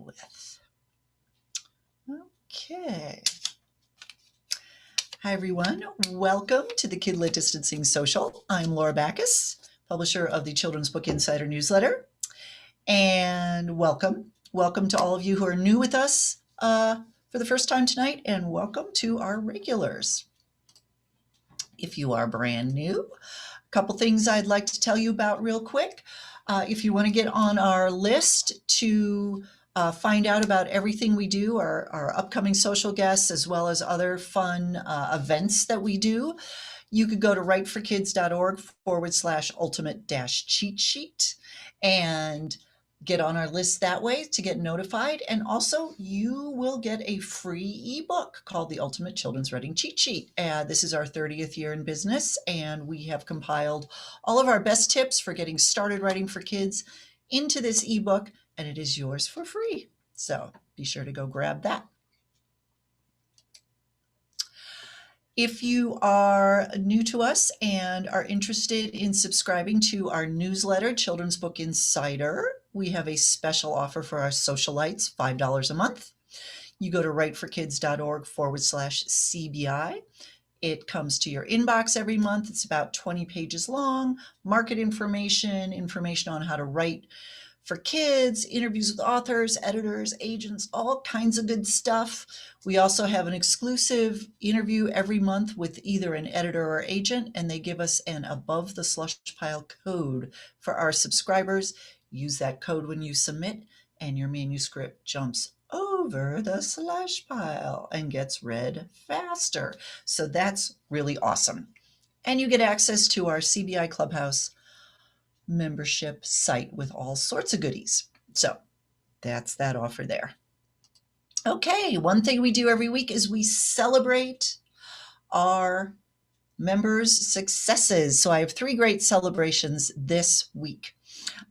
with. Okay. Hi, everyone. Welcome to the Kidlit Distancing Social. I'm Laura Backus, publisher of the Children's Book Insider newsletter. And welcome. Welcome to all of you who are new with us for the first time tonight, and welcome to our regulars. If you are brand new, a couple things I'd like to tell you about real quick. If you want to get on our list to find out about everything we do, our upcoming social guests, as well as other fun events that we do, you could go to writeforkids.org/ultimate-cheat sheet and get on our list that way to get notified. And also you will get a free ebook called the Ultimate Children's Writing Cheat Sheet. This is our 30th year in business, and we have compiled all of our best tips for getting started writing for kids into this ebook, and it is yours for free. So be sure to go grab that. If you are new to us and are interested in subscribing to our newsletter, Children's Book Insider, we have a special offer for our socialites, $5 a month. You go to writeforkids.org/CBI. It comes to your inbox every month. It's about 20 pages long, market information on how to write for kids, interviews with authors, editors, agents, all kinds of good stuff. We also have an exclusive interview every month with either an editor or agent, and they give us an above the slush pile code for our subscribers. Use that code when you submit, and your manuscript jumps over the slush pile and gets read faster. So that's really awesome. And you get access to our CBI Clubhouse membership site with all sorts of goodies. So that's that offer there. Okay, one thing we do every week is we celebrate our members' successes. So I have 3 great celebrations this week.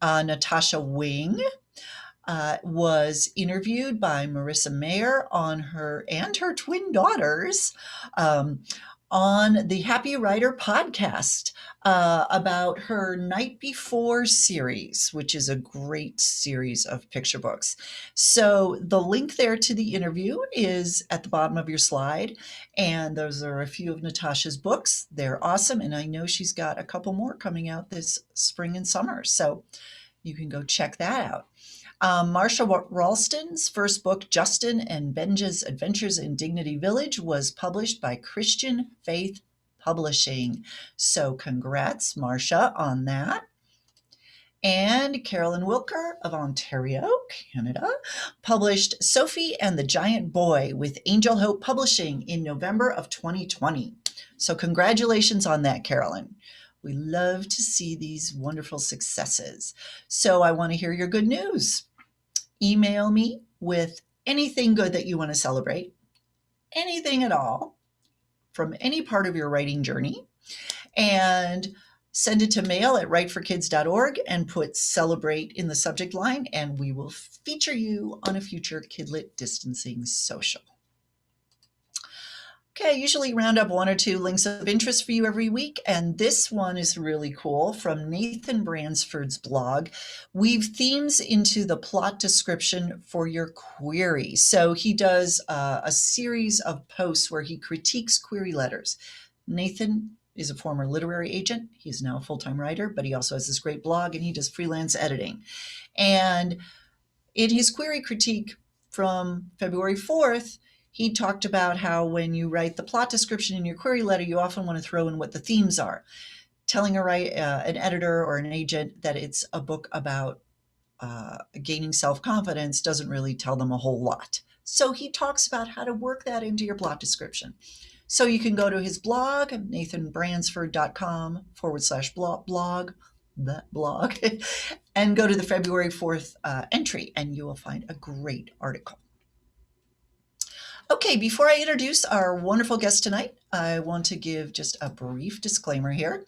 Natasha Wing was interviewed by Marissa Mayer on her and her twin daughters on the Happy Writer podcast about her Night Before series, which is a great series of picture books. So the link there to the interview is at the bottom of your slide, and those are a few of Natasha's books. They're awesome, and I know she's got a couple more coming out this spring and summer, so you can go check that out. Marsha Ralston's first book, Justin and Benja's Adventures in Dignity Village, was published by Christian Faith Publishing. So congrats, Marsha, on that. And Carolyn Wilker of Ontario, Canada, published Sophie and the Giant Boy with Angel Hope Publishing in November of 2020. So congratulations on that, Carolyn. We love to see these wonderful successes. So I want to hear your good news. Email me with anything good that you want to celebrate, anything at all from any part of your writing journey, and send it to mail@writeforkids.org and put celebrate in the subject line, and we will feature you on a future Kidlit Distancing Social. Okay, I usually round up 1 or 2 links of interest for you every week, and this one is really cool from Nathan Bransford's blog. Weave themes into the plot description for your query. So he does a series of posts where he critiques query letters. Nathan is a former literary agent. He's now a full-time writer, but he also has this great blog, and he does freelance editing. And in his query critique from February 4th, he talked about how when you write the plot description in your query letter, you often want to throw in what the themes are. Telling an editor or an agent that it's a book about gaining self-confidence doesn't really tell them a whole lot. So he talks about how to work that into your plot description. So you can go to his blog, nathanbransford.com/blog, that blog, and go to the February 4th entry, and you will find a great article. Okay, before I introduce our wonderful guest tonight, I want to give just a brief disclaimer here.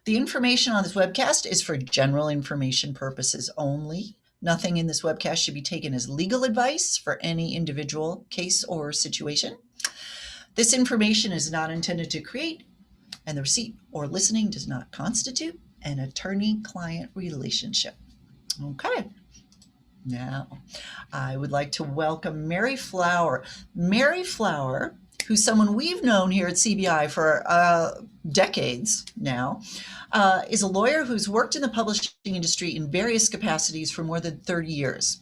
The information on this webcast is for general information purposes only. Nothing in this webcast should be taken as legal advice for any individual case or situation. This information is not intended to create, and the receipt or listening does not constitute an attorney-client relationship. Okay. Now, I would like to welcome Mary Flower. Mary Flower, who's someone we've known here at CBI for decades now, is a lawyer who's worked in the publishing industry in various capacities for more than 30 years.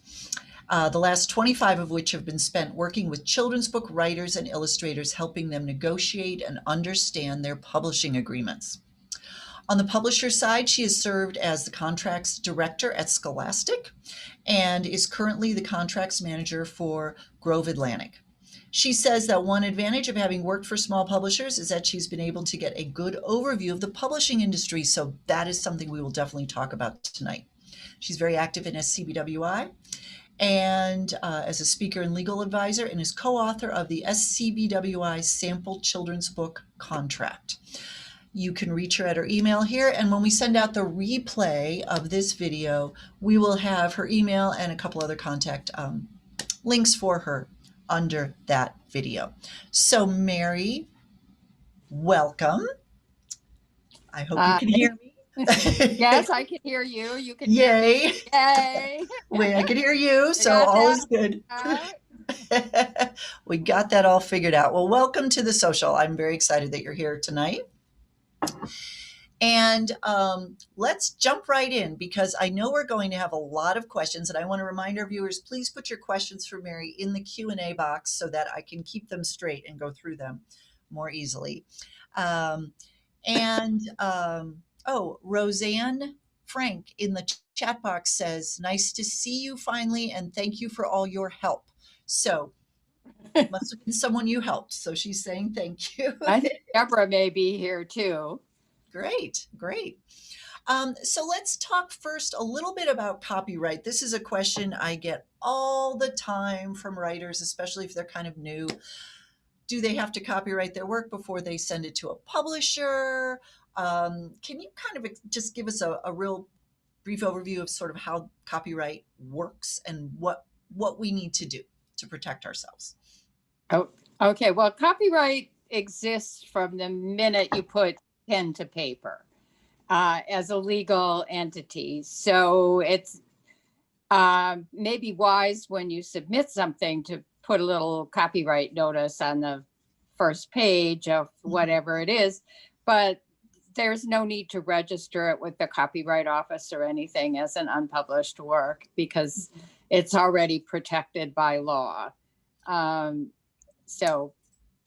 The last 25 of which have been spent working with children's book writers and illustrators, helping them negotiate and understand their publishing agreements. On the publisher side, she has served as the contracts director at Scholastic and is currently the contracts manager for Grove Atlantic. She says that one advantage of having worked for small publishers is that she's been able to get a good overview of the publishing industry, so that is something we will definitely talk about tonight. She's very active in SCBWI and as a speaker and legal advisor, and is co-author of the SCBWI Sample Children's Book Contract. You can reach her at her email here, and when we send out the replay of this video, we will have her email and a couple other contact links for her under that video. So Mary, welcome. I hope you can hear me. Yes, I can hear you. You can Yay. hear me. Yay. Wait, I can hear you, so all is good. We got that all figured out. Well, welcome to the social. I'm very excited that you're here tonight. And let's jump right in, because I know we're going to have a lot of questions, and I want to remind our viewers, please put your questions for Mary in the Q&A box so that I can keep them straight and go through them more easily. Oh, Roseanne Frank in the chat box says, nice to see you finally, and thank you for all your help. So must have been someone you helped. So she's saying thank you. I think Deborah may be here too. Great, great. So let's talk first a little bit about copyright. This is a question I get all the time from writers, especially if they're kind of new. Do they have to copyright their work before they send it to a publisher? Can you kind of just give us a real brief overview of sort of how copyright works and what we need to do to protect ourselves? Oh, okay. Well, copyright exists from the minute you put pen to paper as a legal entity. So it's maybe wise when you submit something to put a little copyright notice on the first page of whatever it is, but there's no need to register it with the Copyright Office or anything as an unpublished work, because it's already protected by law. And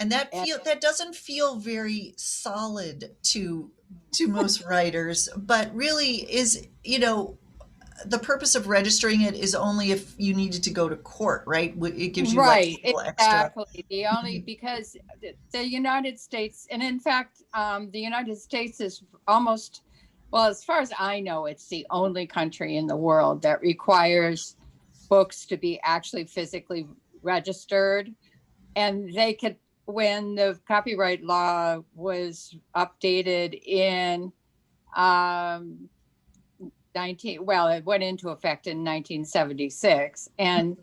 that doesn't feel very solid to most writers, but really is, the purpose of registering it is only if you needed to go to court, right? It gives you right, extra. Exactly. The only because the United States, and in fact, the United States is almost, well, as far as I know, it's the only country in the world that requires books to be actually physically registered. And they could, when the copyright law was updated in it went into effect in 1976, and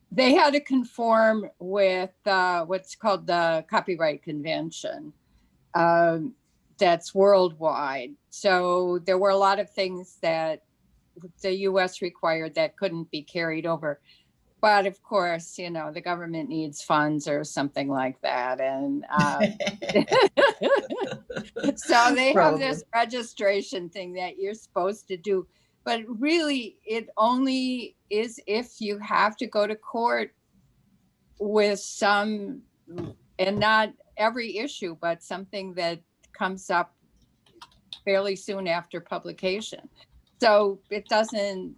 they had to conform with what's called the Copyright Convention that's worldwide. So there were a lot of things that the US required that couldn't be carried over. But of course, the government needs funds or something like that. And so they have this registration thing that you're supposed to do. But really, it only is if you have to go to court with some, and not every issue, but something that comes up fairly soon after publication. So it doesn't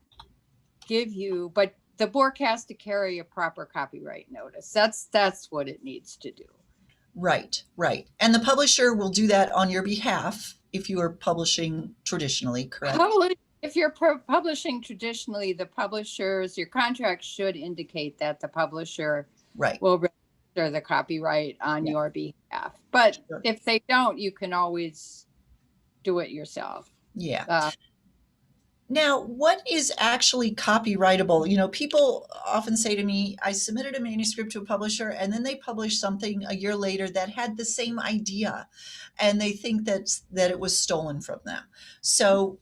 give you, but the book has to carry a proper copyright notice. That's what it needs to do. Right. And the publisher will do that on your behalf if you are publishing traditionally, correct? If you're publishing traditionally, your contract should indicate that the publisher will register the copyright on your behalf. But if they don't, you can always do it yourself. Yeah. Now, what is actually copyrightable? People often say to me, I submitted a manuscript to a publisher and then they published something a year later that had the same idea, and they think that it was stolen from them. So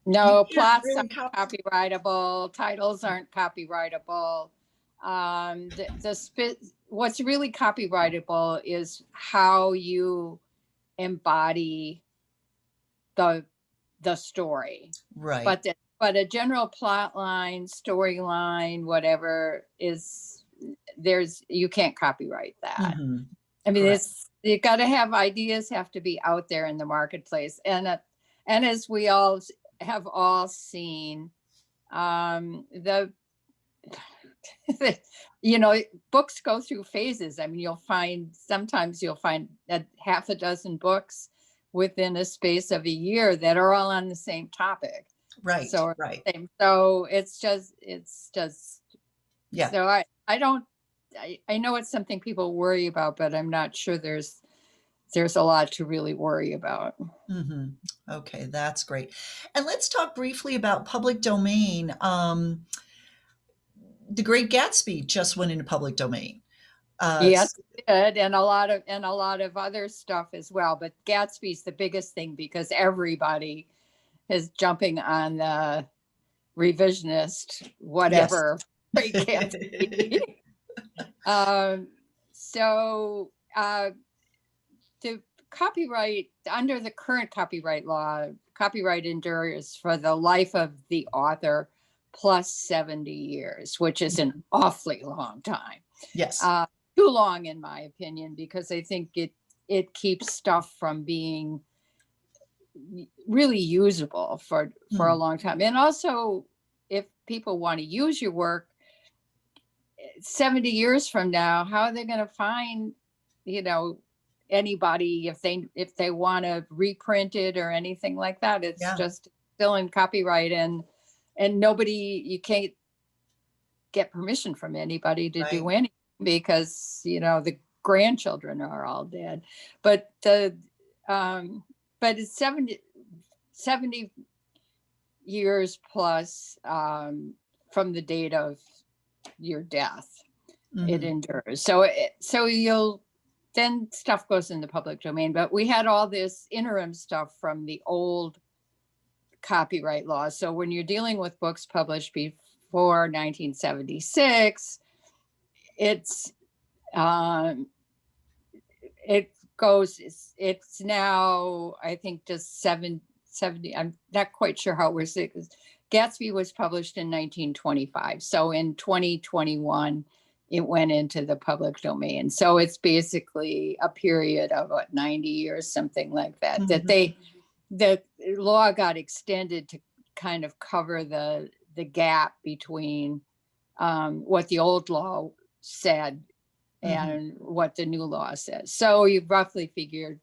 You No, can't plots really aren't copyrightable, titles aren't copyrightable. What's really copyrightable is how you embody the story. Right. But a general plot line, storyline, whatever you can't copyright that. Mhm. I mean, Correct. you got to have ideas have to be out there in the marketplace, and as we all have all seen, the books go through phases. I mean, sometimes you'll find that half a dozen books within a space of a year that are all on the same topic. Right. So, Right. so it's just, Yeah. so I don't, I know it's something people worry about, but I'm not sure there's a lot to really worry about. Mhm. Okay, that's great. And let's talk briefly about public domain. The Great Gatsby just went into public domain. Yes, it did, and a lot of other stuff as well. But Gatsby's the biggest thing because everybody is jumping on the revisionist Yes. whatever Great Gatsby. um, so the copyright under the current copyright law, copyright endures for the life of the author plus 70 years, which is an awfully long time. Yes. Too long, in my opinion, because I think it keeps stuff from being really usable for a long time. And also, if people want to use your work 70 years from now, how are they going to find, anybody if they want to reprint it or anything like that? It's just still in copyright, and you can't get permission from anybody to do anything because the grandchildren are all dead. But but it's 70 years plus from the date of your death. It endures. So then stuff goes in the public domain. But we had all this interim stuff from the old copyright law. So when you're dealing with books published before 1976, it's it's now, I think, just 70. I'm not quite sure how it was. Gatsby was published in 1925. So in 2021, it went into the public domain. So it's basically a period of 90 years, something like that, the law got extended to kind of cover the gap between what the old law said and what the new law says. So you roughly figured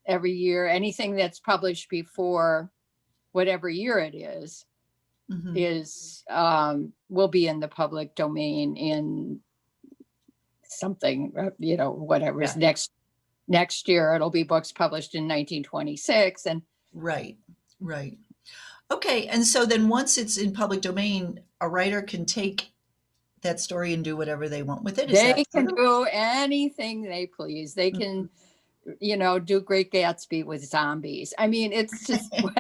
every year, anything that's published before whatever year it is will be in the public domain in something, whatever is next year. It'll be books published in 1926. And right. Okay, and so then once it's in public domain, a writer can take that story and do whatever they want with it. They can do anything they please. They can, do Great Gatsby with zombies. I mean, it's just, well,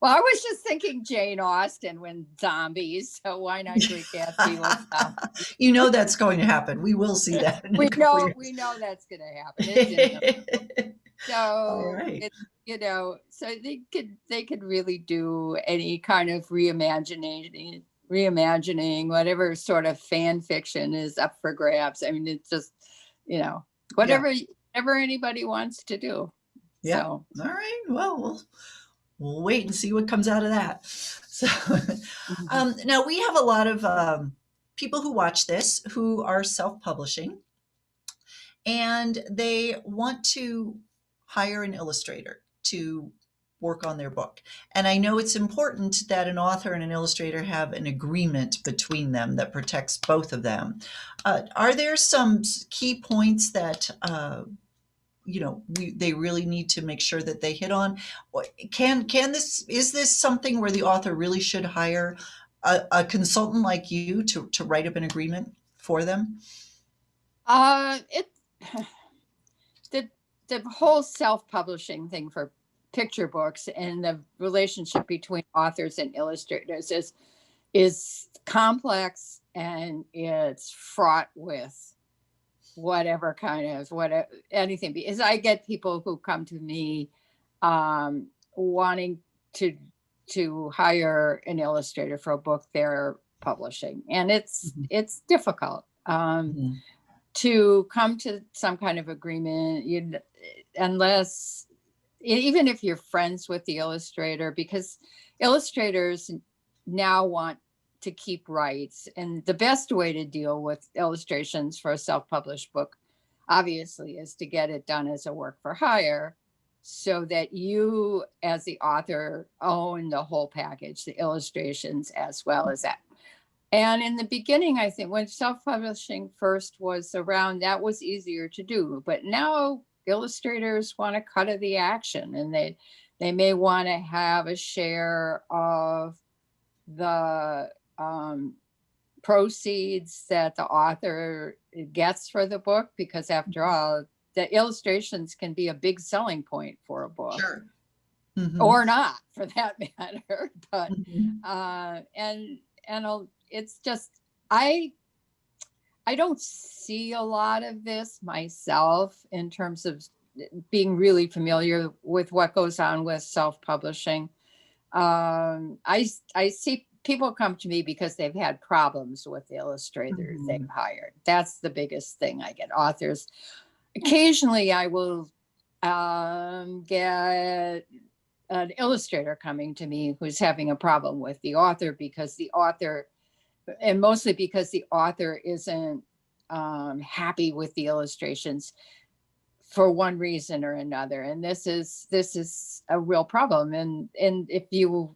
I was just thinking Jane Austen with zombies. So why not Great Gatsby with zombies? That's going to happen. We will see that. We know that's going to happen. It's so, right. So they could really do any kind of reimagining, whatever sort of fan fiction is up for grabs. I mean, it's just, whatever anybody wants to do. Yeah. So. All right. Well, we'll wait and see what comes out of that. So now we have a lot of people who watch this who are self-publishing, and they want to hire an illustrator to work on their book. And I know it's important that an author and an illustrator have an agreement between them that protects both of them. Are there some key points that they really need to make sure that they hit on? Is this something where the author really should hire a consultant like you to write up an agreement for them? The whole self-publishing thing for picture books, and the relationship between authors and illustrators is complex, and it's fraught with whatever kind of anything, because I get people who come to me wanting to hire an illustrator for a book they're publishing, and it's difficult to come to some kind of agreement, unless, even if you're friends with the illustrator, because illustrators now want to keep rights, and the best way to deal with illustrations for a self-published book obviously is to get it done as a work for hire, so that you as the author own the whole package, the illustrations as well as that. And in the beginning, I think when self-publishing first was around, that was easier to do, but now illustrators want a cut of the action, and they may want to have a share of the proceeds that the author gets for the book, because after all, the illustrations can be a big selling point for a book. Sure. Or not, for that matter. But and it's just, I don't see a lot of this myself in terms of being really familiar with what goes on with self-publishing. I see people come to me because they've had problems with the illustrators they've hired. That's the biggest thing I get. Authors, occasionally I will get an illustrator coming to me who's having a problem with the author, because the author, and mostly because the author isn't happy with the illustrations for one reason or another. And this is a real problem. And if you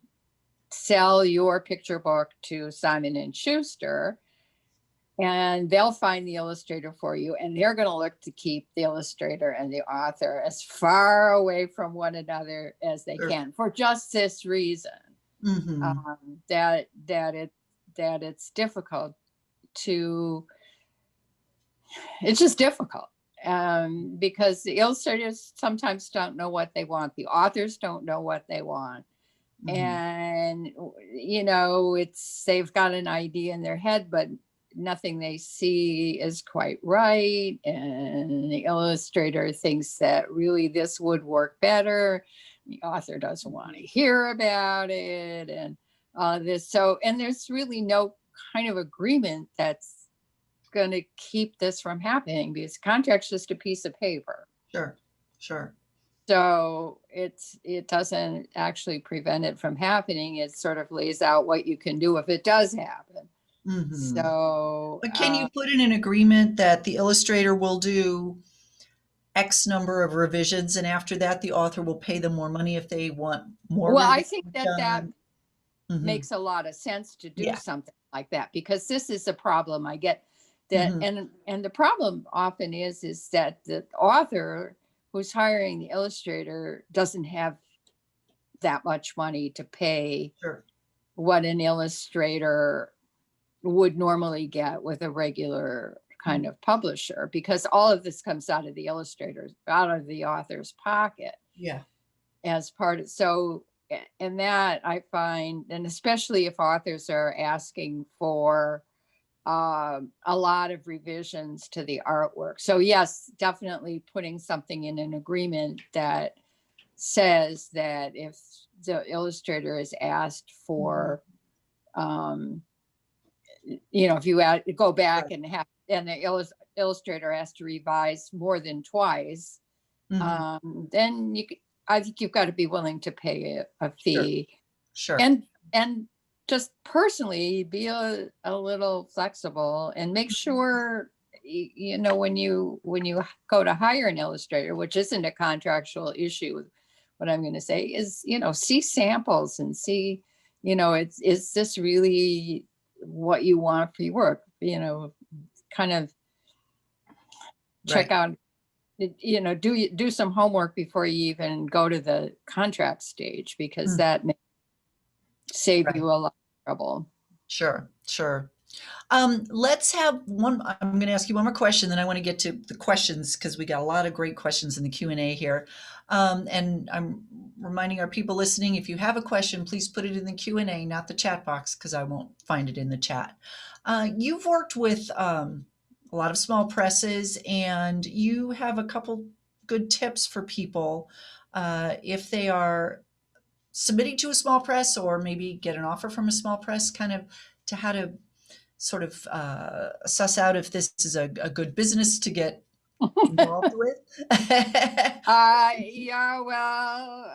sell your picture book to Simon and Schuster, and they'll find the illustrator for you, and they're going to look to keep the illustrator and the author as far away from one another as they can, for just this reason, that it's difficult to, it's just difficult, because the illustrators sometimes don't know what they want. The authors don't know what they want. And, they've got an idea in their head, but nothing they see is quite right. And the illustrator thinks that really this would work better. The author doesn't want to hear about it. And and there's really no kind of agreement that's going to keep this from happening, because contract's just a piece of paper. Sure. So it doesn't actually prevent it from happening. It sort of lays out what you can do if it does happen. So, but can you put in an agreement that the illustrator will do X number of revisions, and after that, the author will pay them more money if they want more? Well, I think that makes a lot of sense to do something like that, because this is a problem I get. That and the problem often is that the author who's hiring the illustrator doesn't have that much money to pay what an illustrator would normally get with a regular kind of publisher, because all of this comes out of the author's pocket. As part of, so, and that I find, and especially if authors are asking for a lot of revisions to the artwork. So yes, definitely putting something in an agreement that says that if the illustrator is asked for, if you go back and the illustrator has to revise more than twice, then I think you've got to be willing to pay a fee. And just personally be a little flexible, and make sure, when you go to hire an illustrator, which isn't a contractual issue, what I'm going to say is, see samples and see, is this really what you want for your work? Kind of check out, do some homework before you even go to the contract stage, because that may save you a lot of trouble. Sure. Let's have one. I'm going to ask you one more question, then I want to get to the questions because we got a lot of great questions in the Q&A here. And I'm reminding our people listening, if you have a question, please put it in the Q&A, not the chat box, because I won't find it in the chat. You've worked with a lot of small presses, and you have a couple good tips for people if they are submitting to a small press or maybe get an offer from a small press, kind of to how to sort of suss out if this is a good business to get involved with. Yeah, well,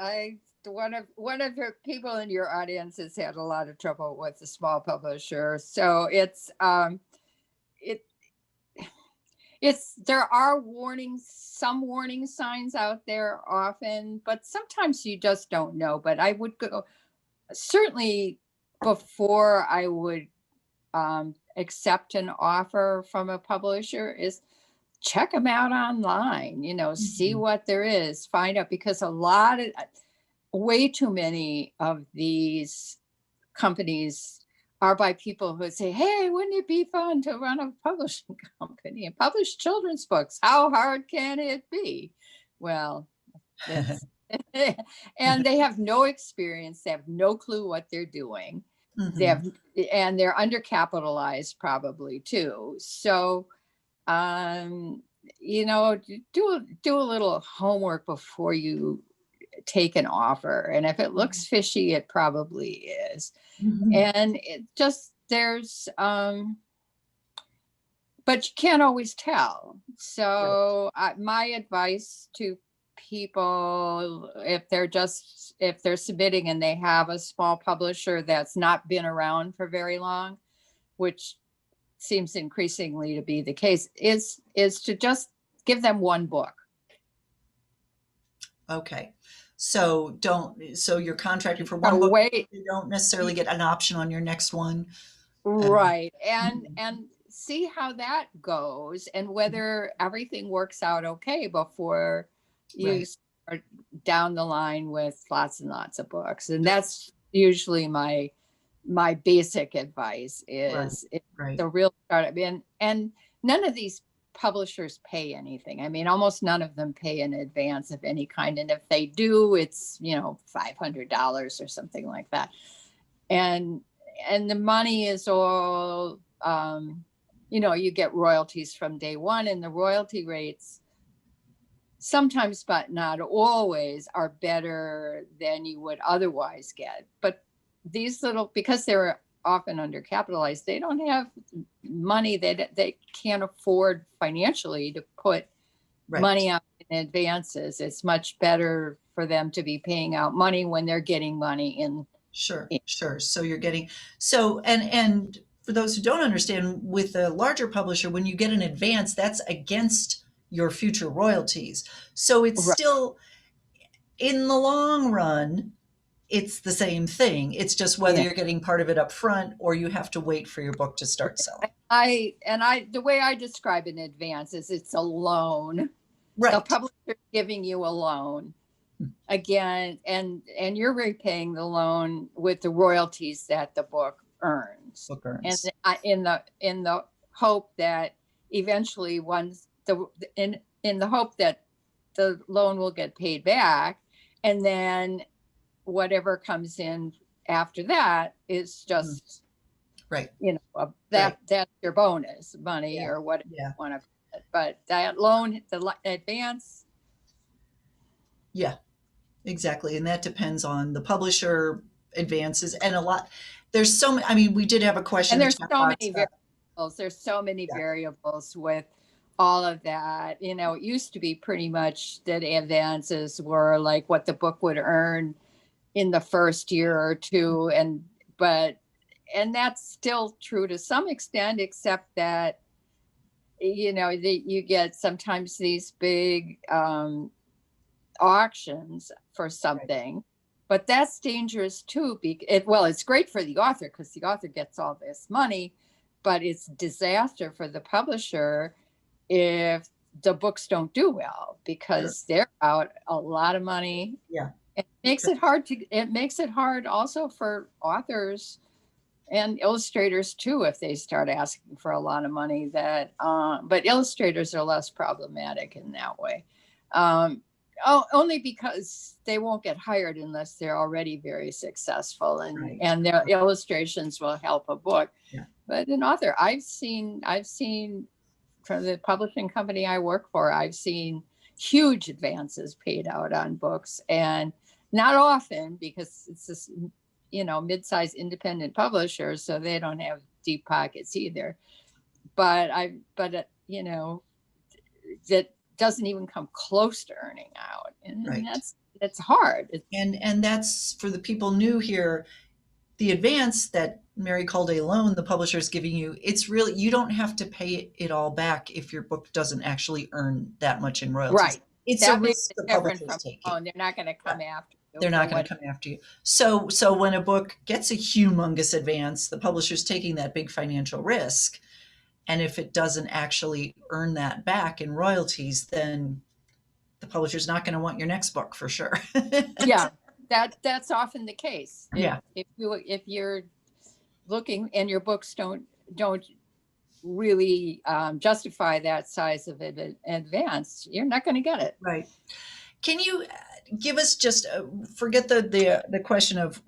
one of the people in your audience has had a lot of trouble with the small publisher, so it there are some warning signs out there often, but sometimes you just don't know. But I would go certainly before I would accept an offer from a publisher is check them out online, see Mhm. what there is, find out, because way too many of these companies are by people who say, hey, wouldn't it be fun to run a publishing company and publish children's books? How hard can it be? Well, it's, and they have no experience. They have no clue what they're doing. They Mhm. have, and they're undercapitalized probably too. So, um, do a little homework before you take an offer. And if it looks fishy, it probably is. Mhm. And but you can't always tell. Right. So my advice to people, if they're submitting and they have a small publisher that's not been around for very long, which seems increasingly to be the case, is to just give them one book. Okay. So you're contracting for one So book, wait, you don't necessarily get an option on your next one. right, and Mhm. see how that goes, and whether everything works out okay before you Right. start down the line with lots and lots of books. And that's usually my basic advice Right. is it's Right. the real startup. And none of these publishers pay anything. I mean, almost none of them pay in advance of any kind. And if they do, it's, $500 or something like that. And the money is all, you get royalties from day one, and the royalty rates sometimes, but not always, are better than you would otherwise get. But these because they're often undercapitalized, they don't have money that they can't afford financially to put Right. money out in advances. It's much better for them to be paying out money when they're getting money in. Sure, sure. So you're getting and for those who don't understand, with a larger publisher, when you get an advance, that's against your future royalties. So it's Right. still in the long run, it's the same thing. It's just whether Yeah. you're getting part of it up front or you have to wait for your book to start selling. The way I describe an advance is it's a loan. The Right. publisher is giving you a loan again, and you're repaying the loan with the royalties that the book earns, Book and earns. in the hope that eventually, once in the hope that the loan will get paid back, and then whatever comes in after that is Mhm. just, Right. Right. that's your bonus money Yeah. or whatever Yeah. you want to call it. But that loan, advance. Yeah. Exactly. And that depends on the publisher advances and a lot. There's so many. I mean, we did have a question And in the there's chat so box many about, variables. There's so many yeah, variables with all of that. It used to be pretty much that advances were like what the book would earn in the first year or two. And that's still true to some extent, except that, you get sometimes these big auctions for right. something, but that's dangerous too. It's great for the author because the author gets all this money, but it's disaster for the publisher if the books don't do well, Sure. because they're out a lot of money. Yeah. It makes it hard also for authors and illustrators too, if they start asking for a lot of money, but illustrators are less problematic in that way. Only because they won't get hired unless they're already very successful, and their illustrations will help a book. Yeah. But an author, I've seen from the publishing company I work for, I've seen huge advances paid out on books, and not often, because it's this, mid-sized independent publishers, so they don't have deep pockets either. But that doesn't even come close to earning out, and that's hard. And that's for the people new here. The advance that Mary called a loan, the publisher is giving you, it's really, you don't have to pay it all back if your book doesn't actually earn that much in royalties. Right. It's that a risk the publisher's taking. They're not going to come after you. They're not going to come after you. So when a book gets a humongous advance, the publisher's taking that big financial risk. And if it doesn't actually earn that back in royalties, then the publisher's not going to want your next book for sure. Yeah. That's often the case. If you're looking and your books don't really justify that size of an advance, you're not going to get it. Right. Can you give us just forget the question of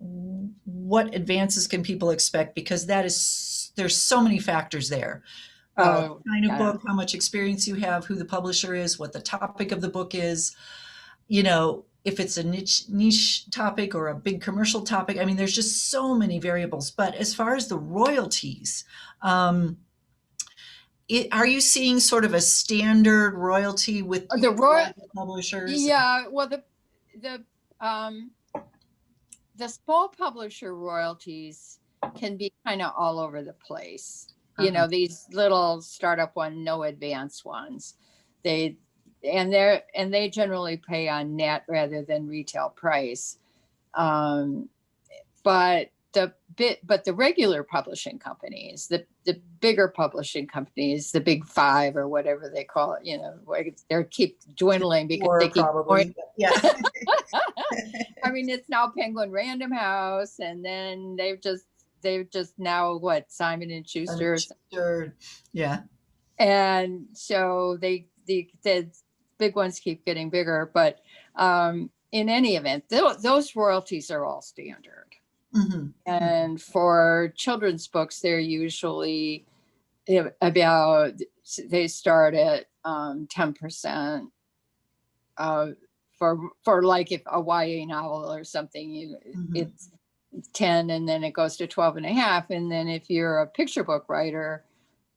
what advances can people expect, because there's so many factors there. Kind of book, how much experience you have, who the publisher is, what the topic of the book is. If it's a niche topic or a big commercial topic, I mean, there's just so many variables. But as far as the royalties, are you seeing sort of a standard royalty with the publishers? Yeah, well, the small publisher royalties can be kind of all over the place. These little startup no advance ones, they generally pay on net rather than retail price. But the regular publishing companies, the bigger publishing companies, the big five or whatever they call it, they keep dwindling because they keep probably, yeah. I mean, it's now Penguin Random House, and then they've just now Simon and Schuster. Yeah. And so the big ones keep getting bigger, but in any event, those royalties are all standard. Mm-hmm. And for children's books, they're usually they start at 10%. For like if a YA novel or something, it's 10, and then it goes to 12.5. And then if you're a picture book writer,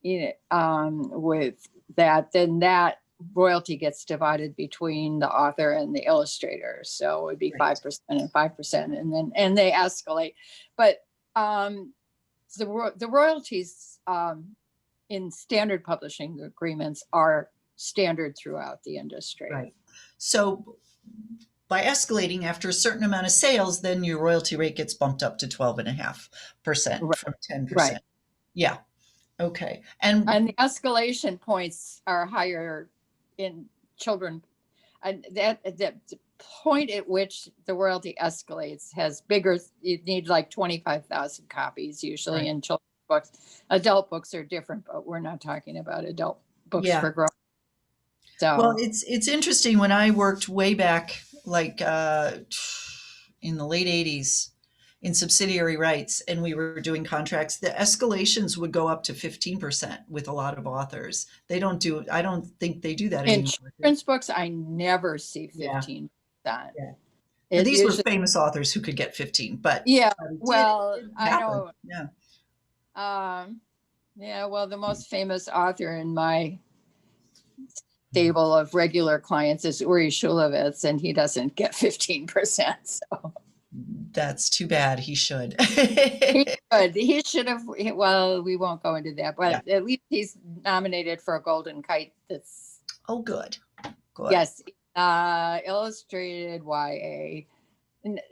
with that, then that royalty gets divided between the author and the illustrator. So it would be 5% and 5%, and they escalate. But the royalties in standard publishing agreements are standard throughout the industry. Right. So by escalating after a certain amount of sales, then your royalty rate gets bumped up to 12.5% from 10%. Right. Yeah. Okay. And the escalation points are higher in children. And that the point at which the royalty escalates has bigger, you need like 25,000 copies usually in children's books. Adult books are different, but we're not talking about adult books for growth. So, well, it's interesting. When I worked way back, like in the late 80s, in subsidiary rights, and we were doing contracts, the escalations would go up to 15% with a lot of authors. I don't think they do that in anymore. Children's books, I never see 15%. Yeah. And these were famous authors who could get 15, but I don't. Yeah. Well, the most famous author in my stable of regular clients is Uri Shulevitz, and he doesn't get 15%. So that's too bad. He should. He should have. Well, we won't go into that, but at least he's nominated for a Golden Kite. That's good. Yes, illustrated YA,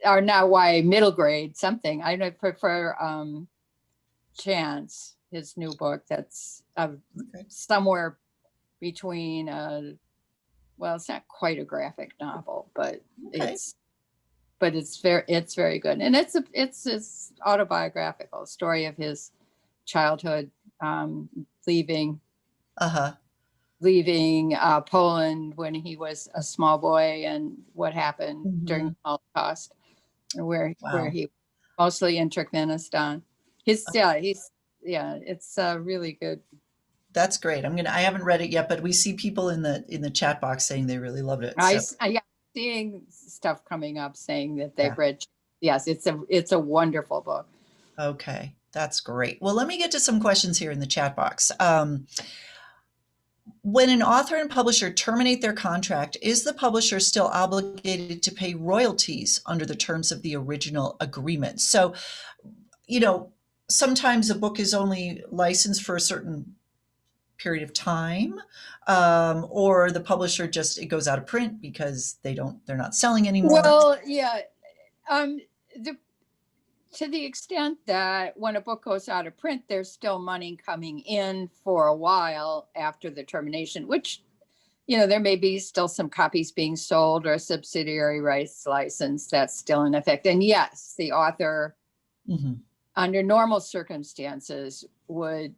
or not YA, middle grade something. I prefer Chance, his new book. That's somewhere between. Well, it's not quite a graphic novel, but it's. but it's very good, and it's autobiographical story of his childhood, leaving Uh-huh. Poland when he was a small boy, and what happened during Mhm. the Holocaust, where Wow. he mostly in Turkmenistan. It's really good. That's great. I haven't read it yet, but we see people in the chat box saying they really loved it. So, Yeah, seeing stuff coming up saying that they've yeah. read. Yes, it's a wonderful book. Okay. That's great. Well, let me get to some questions here in the chat box. When an author and publisher terminate their contract, is the publisher still obligated to pay royalties under the terms of the original agreement? So, you know, sometimes a book is only licensed for a certain period of time, or the publisher just it goes out of print because they're not selling anymore. Well, yeah, the to the extent that when a book goes out of print, there's still money coming in for a while after the termination, which, there may be still some copies being sold or a subsidiary rights license that's still in effect. And yes, the author, Mhm. under normal circumstances, would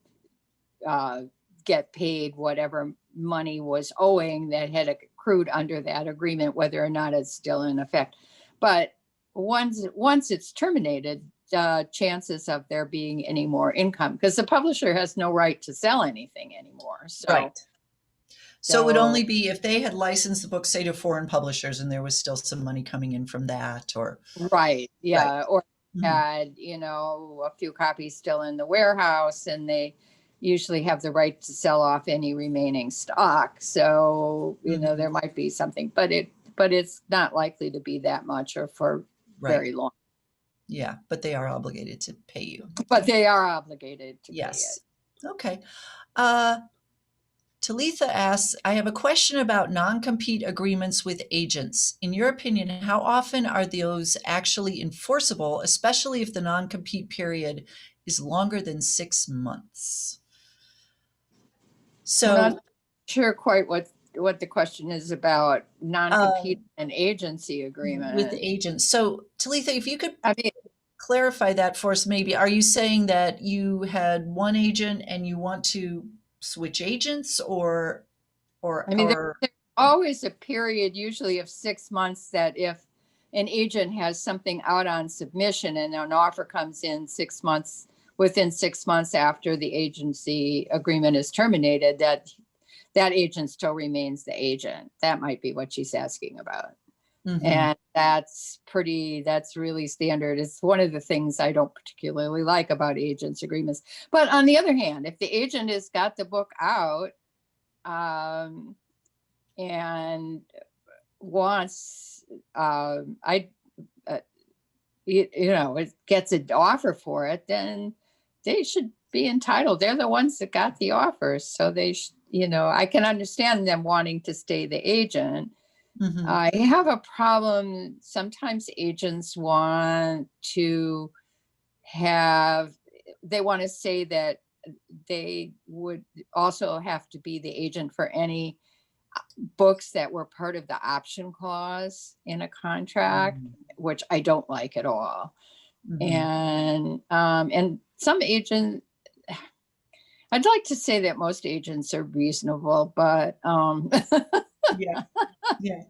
get paid whatever money was owing that had accrued under that agreement, whether or not it's still in effect. But once it's terminated, chances of there being any more income, because the publisher has no right to sell anything anymore. Right. So it would So only be if they had licensed the book, say, to foreign publishers and there was still some money coming in from that, or right, right. yeah, or Mhm. had a few copies still in the warehouse, and they usually have the right to sell off any remaining stock. So Mhm. there might be something, but it's not likely to be that much or for Right. very long. Yeah, but they are obligated to pay you. But they are obligated to pay it. Yes. Okay. Uh, Talitha asks, I have a question about non-compete agreements with agents. In your opinion, how often are those actually enforceable, especially if the non-compete period is longer than 6 months? I'm not So, sure quite what the question is about non-compete um, and agency with agreement. agents. So, Talitha, if you could I mean, clarify that for us, maybe, are you saying that you had one agent and you want to switch agents, or there's always a period, usually of 6 months, that if an agent has something out on submission and an offer comes in 6 months, within 6 months after the agency agreement is terminated, that agent still remains the agent. That might be what she's asking about. Mhm. And that's really standard. It's one of the things I don't particularly like about agents agreements. But on the other hand, if the agent has got the book out, and wants, I it gets an offer for it, then they should be entitled. They're the ones that got the offer, so I can understand them wanting to stay the agent. Mhm. I have a problem. Sometimes agents want to they want to say that they would also have to be the agent for any books that were part of the option clause in a contract, Mhm. which I don't like at all. Mhm. And some agents, I'd like to say that most agents are reasonable, but Yeah. Yeah.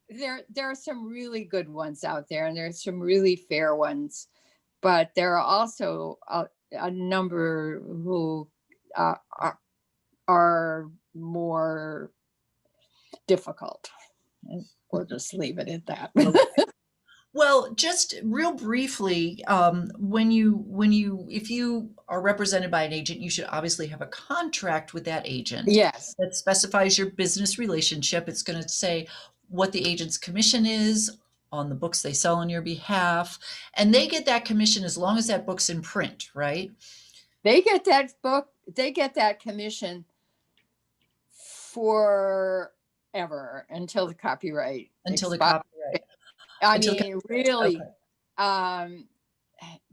there are some really good ones out there, and there's some really fair ones, but there are also a number who are more difficult. And we'll just leave it at that. Okay. Well, just real briefly, if you are represented by an agent, you should obviously have a contract with that agent Yes. that specifies your business relationship. It's going to say what the agent's commission is on the books they sell on your behalf, and they get that commission as long as that book's in print, right? They get that commission forever until the copyright Until the expires. copyright. I Until mean, copyright. really,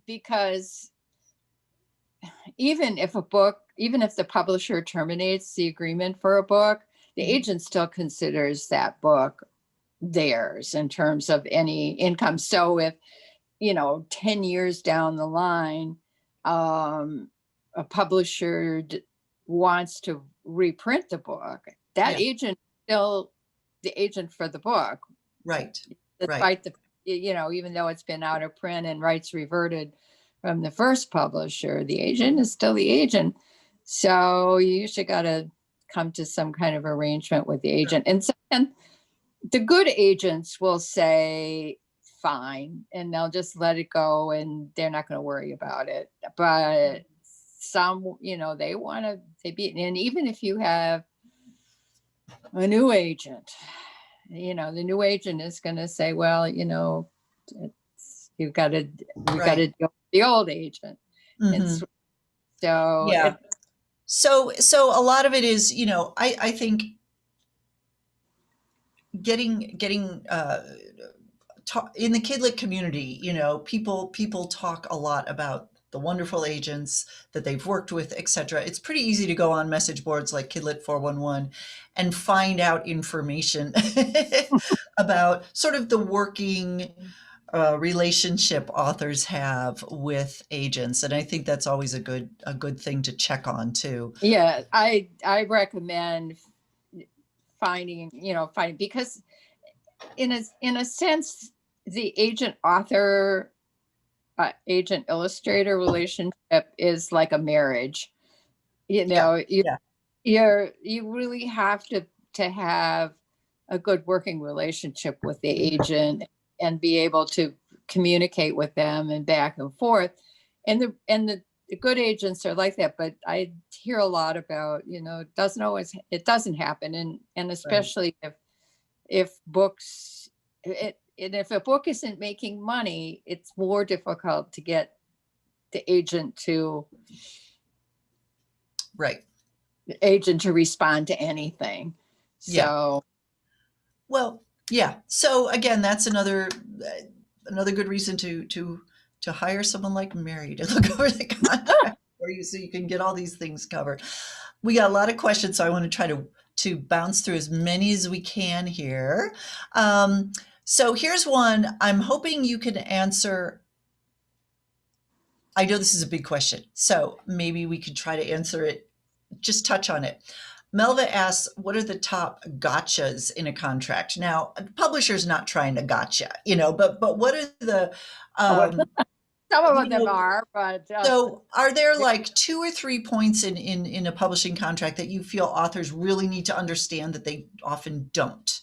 because even if the publisher terminates the agreement for a book, the Okay. agent still considers that book theirs in terms of any income. So if, 10 years down the line, a publisher wants to reprint the book, that agent is still the agent for the book. Right. Despite the, even though it's been out of print and rights reverted from the first publisher, the agent is still the agent. So you usually got to come to some kind of arrangement with the agent. And the good agents will say, fine, and they'll just let it go and they're not going to worry about it. But some, they want to, and even if you have a new agent, the new agent is going to say, well, we've got to deal with the old agent. And so, so a lot of it is, I think getting in the Kidlit community, people talk a lot about the wonderful agents that they've worked with, etc. It's pretty easy to go on message boards like Kidlit 411 and find out information about sort of the working relationship authors have with agents, and I think that's always a good thing to check on too. Yeah, I recommend finding because in a sense, the agent author agent illustrator relationship is like a marriage. You really have to have a good working relationship with the agent and be able to communicate with them and back and forth. And the good agents are like that, but I hear a lot about, it doesn't happen. And especially if books, and if a book isn't making money, it's more difficult to get the agent to respond to anything. So, well, yeah. So again, that's another good reason to hire someone like Mary to look over the contract for you, so you can get all these things covered. We got a lot of questions, so I want to try to bounce through as many as we can here. So here's one I'm hoping you can answer. I know this is a big question, so maybe we could try to answer it, just touch on it. Melva asks, what are the top gotchas in a contract? Now, a publisher's not trying to gotcha, but what are the... some of them are, but... So are there like 2 or 3 points in a publishing contract that you feel authors really need to understand that they often don't?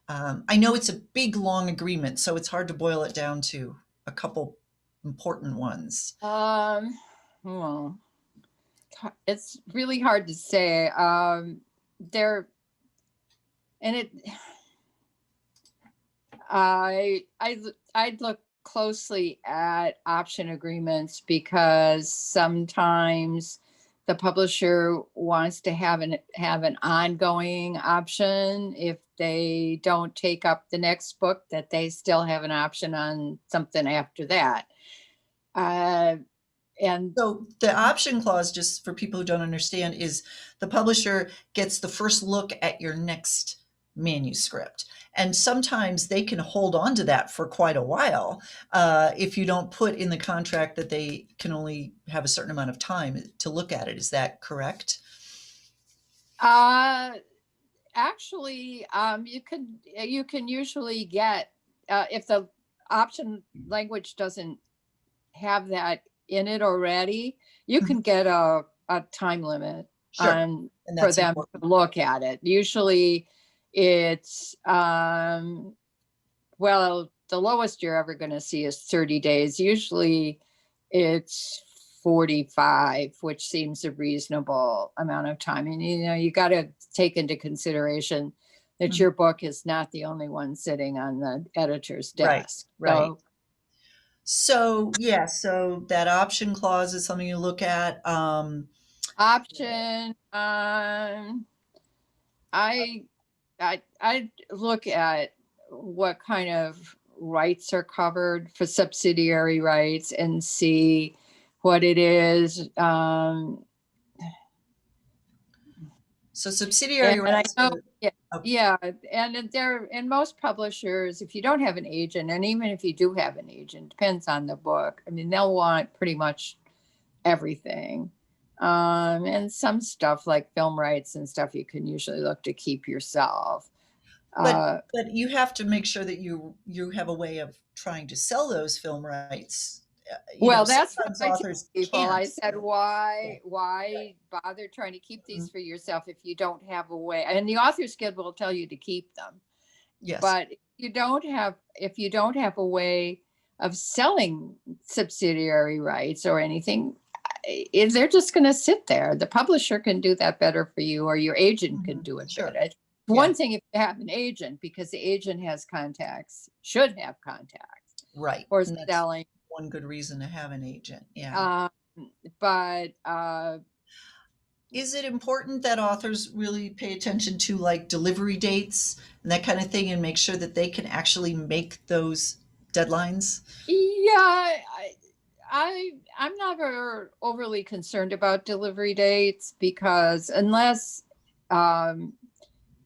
I know it's a big, long agreement, so it's hard to boil it down to a couple important ones. Well, it's really hard to say. I'd look closely at option agreements, because sometimes the publisher wants to have an ongoing option. If they don't take up the next book, that they still have an option on something after that. And so the option clause, just for people who don't understand, is the publisher gets the first look at your next manuscript. And sometimes they can hold on to that for quite a while if you don't put in the contract that they can only have a certain amount of time to look at it. Is that correct? Actually, you can usually get, if the option language doesn't have that in it already, you can get a time limit for them to look at it. Usually it's, well, the lowest you're ever going to see is 30 days. Usually it's 45, which seems a reasonable amount of time. And, you got to take into consideration that your book is not the only one sitting on the editor's desk. Right. So that option clause is something you look at. Option, I look at what kind of rights are covered for subsidiary rights and see what it is. So subsidiary And I rights know, are, yeah, oh, yeah, and there, and most publishers, if you don't have an agent, and even if you do have an agent, depends on the book. I mean, they'll want pretty much everything. And some stuff like film rights and stuff you can usually look to keep yourself. but Uh, but you have to make sure that you have a way of trying to sell those film rights. well, that's what Sometimes I tell authors people. I can't. said, Yeah. why bother trying to keep these Mhm. for yourself if you don't have a way? And the Authors Guild will tell you to keep them. Yes. But if you don't have a way of selling subsidiary rights or anything, if they're just going to sit there, the publisher can do that better for you, or your agent can Mhm. do it Sure. better. Yeah. One thing if you have an agent, because the agent has contacts, should have contacts Right. for And that's selling. one good reason to have an agent. Yeah. Um, but Is it important that authors really pay attention to like delivery dates and that kind of thing and make sure that they can actually make those deadlines? yeah, I'm never overly concerned about delivery dates, because unless um,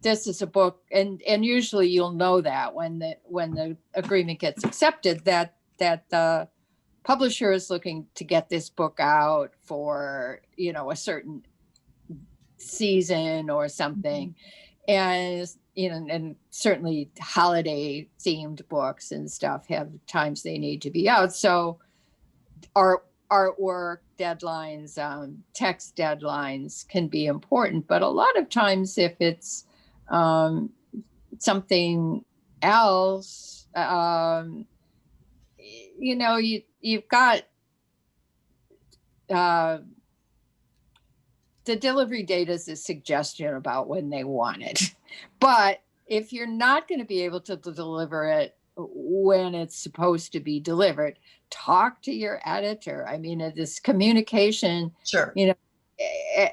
this is a book, and usually you'll know that when the agreement gets accepted, that the publisher is looking to get this book out for, a certain season or Mhm. something. And and certainly holiday themed books and stuff have times they need to be out. So artwork deadlines, text deadlines can be important, but a lot of times if it's um, something else, you've got uh, the delivery date is a suggestion about when they want it. But if you're not going to be able to deliver it when it's supposed to be delivered, talk to your editor. I mean, it is communication, Sure. you know, eh,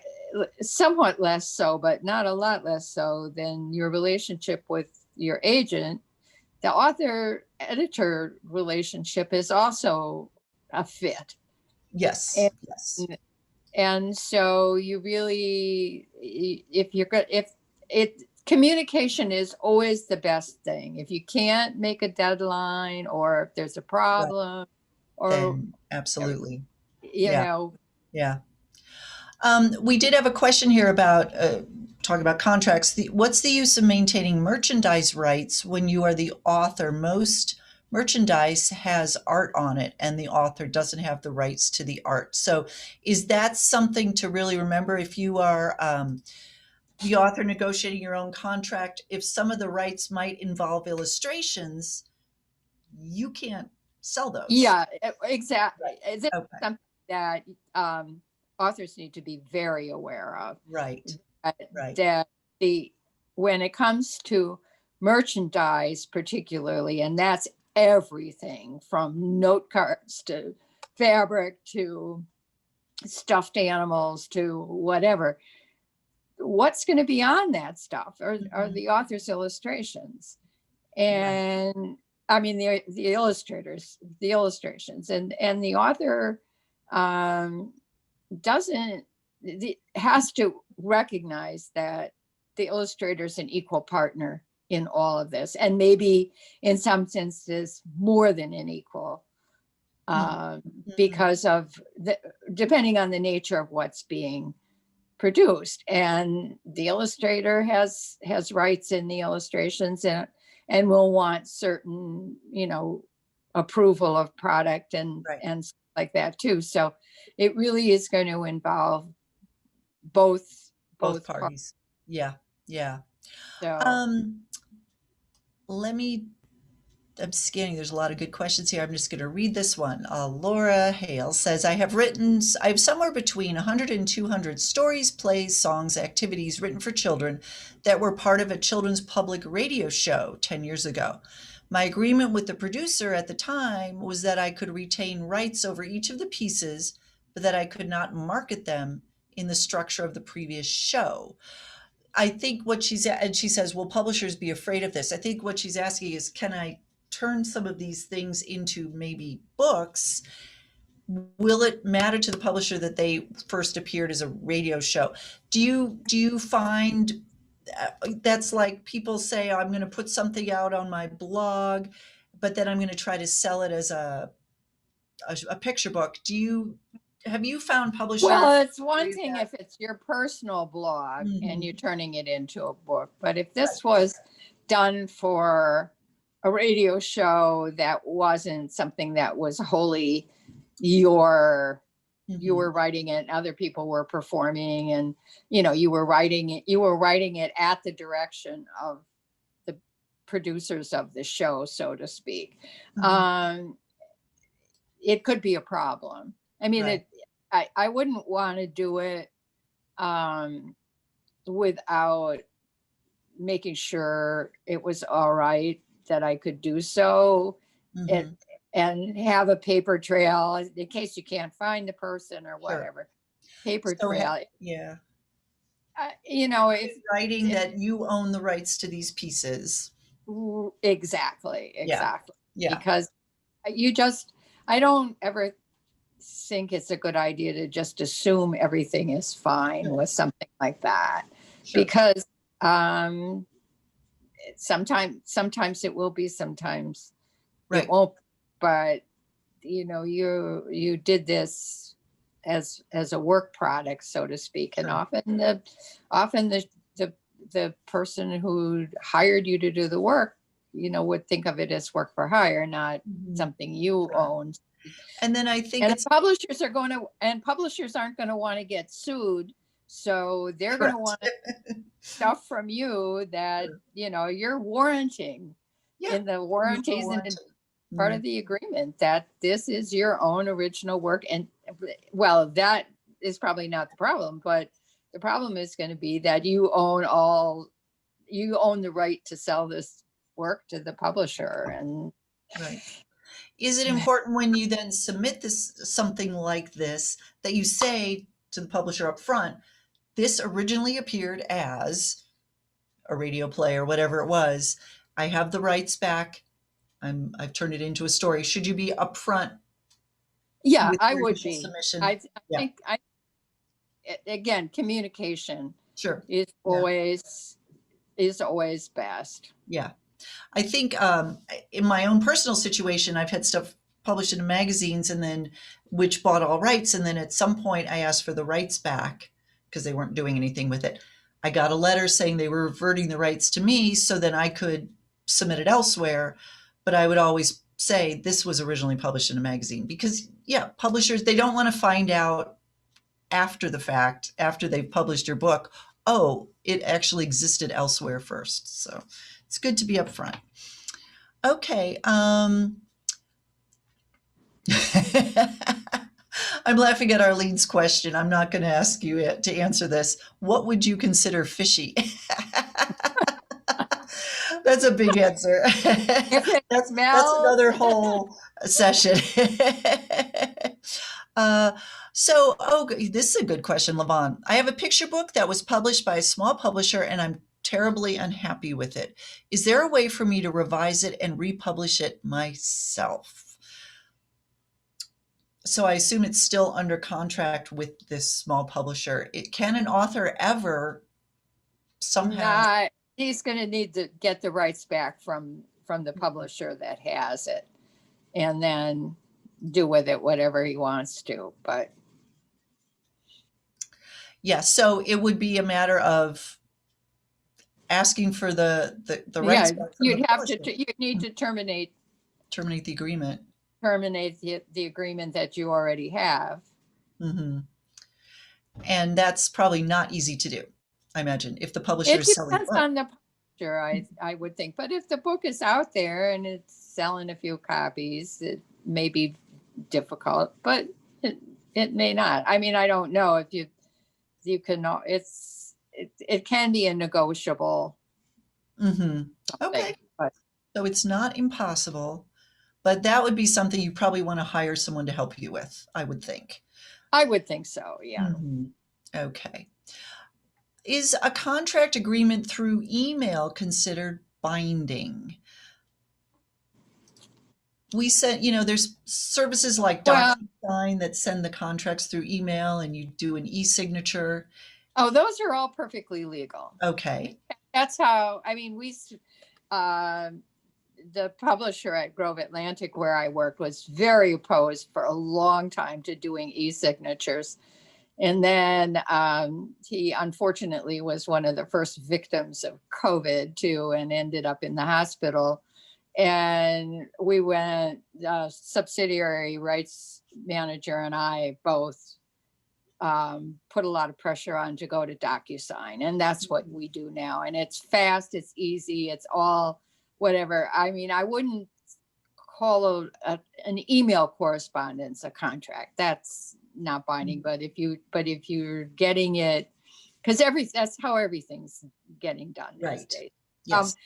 somewhat less so, but not a lot less so than your relationship with your agent. The author editor relationship is also a fit. Yes. And Yes. so you really, if you're good, if it communication is always the best thing. If you can't make a deadline, or if there's a Right. problem, or Then absolutely. you Yeah. know Yeah. We did have a question here about talking about contracts. What's the use of maintaining merchandise rights when you are the author? Most merchandise has art on it, and the author doesn't have the rights to the art. So, is that something to really remember if you are the author negotiating your own contract? If some of the rights might involve illustrations, you can't sell those. yeah, exactly. Right. It's Okay. something that authors need to be very aware of, Right. that, Right. that the when it comes to merchandise particularly, and that's everything from note cards to fabric to stuffed animals to whatever, what's going to be on that stuff are Mhm. the author's illustrations. Right. And I mean the illustrators, the illustrations, and the author um doesn't has to recognize that the illustrator is an equal partner in all of this, and maybe in some senses more than an equal, Mhm. Mhm. because of depending on the nature of what's being produced. And the illustrator has rights in the illustrations, and will want certain, approval of product Right. and stuff like that too. So it really is going to involve both Both both parts. parties. Yeah. Yeah. So Um, let me I'm scanning. There's a lot of good questions here. I'm just going to read this one. Laura Hale says, I have somewhere between 100 and 200 stories, plays, songs, activities written for children that were part of a children's public radio show 10 years ago. My agreement with the producer at the time was that I could retain rights over each of the pieces, but that I could not market them in the structure of the previous show. I think what and she says, will publishers be afraid of this? I think what she's asking is, can I turn some of these things into maybe books? will it matter to the publisher that they first appeared as a radio show? Do you find that's like people say, I'm going to put something out on my blog, but then I'm going to try to sell it as a picture book. Have you found publishers? Well, it's one thing if it's your personal blog and you're turning it into a book, but if this was done for a radio show that wasn't something that was wholly your, you were writing it and other people were performing, and you were writing it at the direction of the producers of the show, so to speak. It could be a problem. I mean, I wouldn't want to do it without making sure it was all right that I could do so, and have a paper trail in case you can't find the person or whatever. Paper trail. Yeah. If writing that you own the rights to these pieces. Exactly. Yeah. Because I don't ever think it's a good idea to just assume everything is fine with something like that, because sometimes it will be, sometimes it won't. But you did this as a work product, so to speak, and often the person who hired you to do the work, would think of it as work for hire, not something you owned. And then I think publishers aren't going to want to get sued, so they're going to want stuff from you that you're warranting in the warranties and part of the agreement, that this is your own original work. And well, that is probably not the problem, but the problem is going to be that you own the right to sell this work to the publisher. And is it important when you then submit something like this, that you say to the publisher up front, this originally appeared as a radio play or whatever it was, I have the rights back, I've turned it into a story. Should you be upfront? Yeah, I would be. Submission? I think again, communication is always best. Yeah. I think in my own personal situation, I've had stuff published in magazines and then which bought all rights. And then at some point I asked for the rights back because they weren't doing anything with it. I got a letter saying they were reverting the rights to me so then I could submit it elsewhere. But I would always say this was originally published in a magazine because publishers, they don't want to find out after the fact, after they've published your book, oh, it actually existed elsewhere first. So it's good to be upfront. Okay. I'm laughing at Arlene's question. I'm not going to ask you to answer this. What would you consider fishy? That's a big answer. That's another whole session. This is a good question, Levon. I have a picture book that was published by a small publisher and I'm terribly unhappy with it. Is there a way for me to revise it and republish it myself? So I assume it's still under contract with this small publisher. Can an author ever somehow? He's going to need to get the rights back from the publisher that has it, and then do with it whatever he wants to. But so it would be a matter of asking for the rights. You'd need to terminate the agreement. Terminate the agreement that you already have. And that's probably not easy to do, I imagine, if the publisher is selling. It depends on the publisher, I would think. But if the book is out there and it's selling a few copies, it may be difficult, but it may not. I mean, I don't know if you can. It can be a negotiable. Okay, so it's not impossible, but that would be something you probably want to hire someone to help you with, I would think. I would think so, yeah. Okay. Is a contract agreement through email considered binding? we sent, there's services like Well, DocuSign that send the contracts through email and you do an e-signature. oh, those are all perfectly legal. Okay. That's how, I mean, uh, the publisher at Grove Atlantic where I worked was very opposed for a long time to doing e-signatures. And then he unfortunately was one of the first victims of COVID too, and ended up in the hospital. And we went, subsidiary rights manager and I both put a lot of pressure on to go to DocuSign. And that's what we do now. And it's fast, it's easy, it's all whatever. I mean, I wouldn't call an email correspondence a contract. That's not binding. But if you're getting it, because that's how everything's getting done these Right. days. Yes.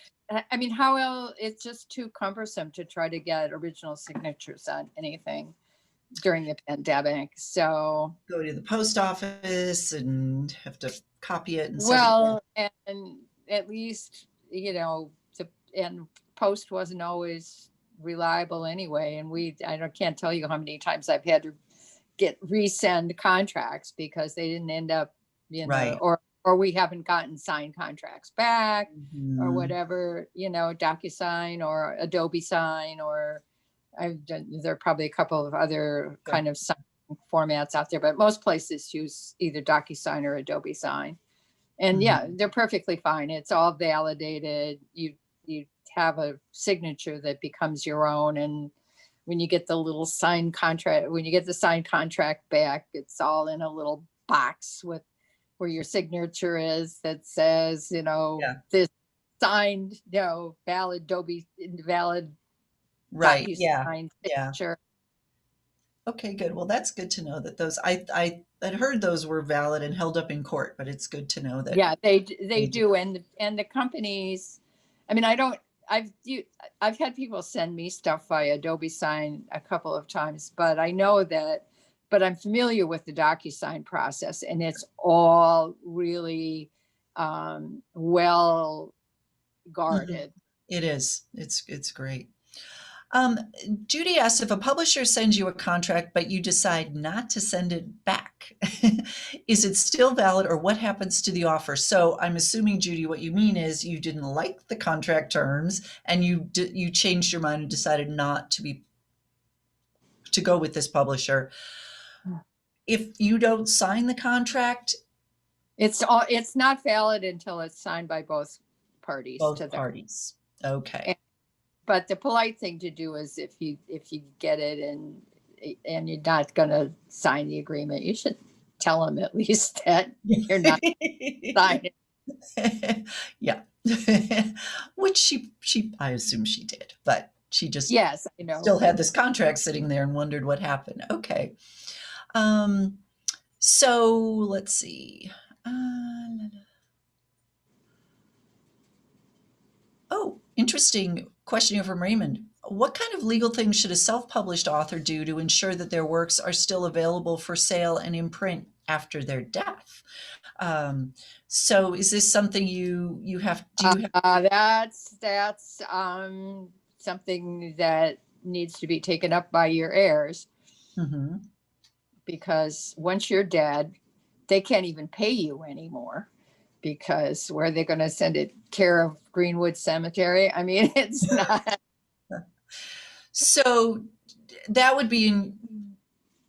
I mean, how else? It's just too cumbersome to try to get original signatures on anything during the pandemic. So Go to the post office and have to copy it and send it. well, and at least and post wasn't always reliable anyway. And can't tell you how many times I've had to resend contracts because they didn't end up, Right. or we haven't gotten signed contracts back or Mhm. whatever, DocuSign or Adobe Sign, or there are probably a couple of other kind of sign formats out there, but most places use either DocuSign or Adobe Sign. And yeah, they're perfectly fine. It's all validated. You have a signature that becomes your own. And when you get the little signed contract, when you get the signed contract back, it's all in a little box with where your signature is that says, this signed, valid Adobe, valid Right. Yeah. DocuSign Yeah. signature. Okay, good. Well, that's good to know that those, I had heard those were valid and held up in court, but it's good to know that. Yeah, they do. And the companies, I mean, I've had people send me stuff via Adobe Sign a couple of times, but I know that, but I'm familiar with the DocuSign process, and it's all really well guarded. It is. It's great. Judy asked if a publisher sends you a contract, but you decide not to send it back, is it still valid or what happens to the offer? So I'm assuming, Judy, what you mean is you didn't like the contract terms and you changed your mind and decided not to go with this publisher. If you don't sign the contract, It's not valid until it's signed by both parties. both parties. Okay. But the polite thing to do is if you get it and you're not going to sign the agreement, you should tell them at least that you're not signing. Yeah. Which she I assume she did, but she just Yes, I know. still had this contract sitting there and wondered what happened. Okay. So let's see. Oh, interesting question here from Raymond. What kind of legal things should a self-published author do to ensure that their works are still available for sale and in print after their death? So is this something you have, that's something that needs to be taken up by your heirs. Mm-hmm. Because once you're dead, they can't even pay you anymore, because where are they going to send it? Care of Greenwood Cemetery? I mean, it's not. So that would be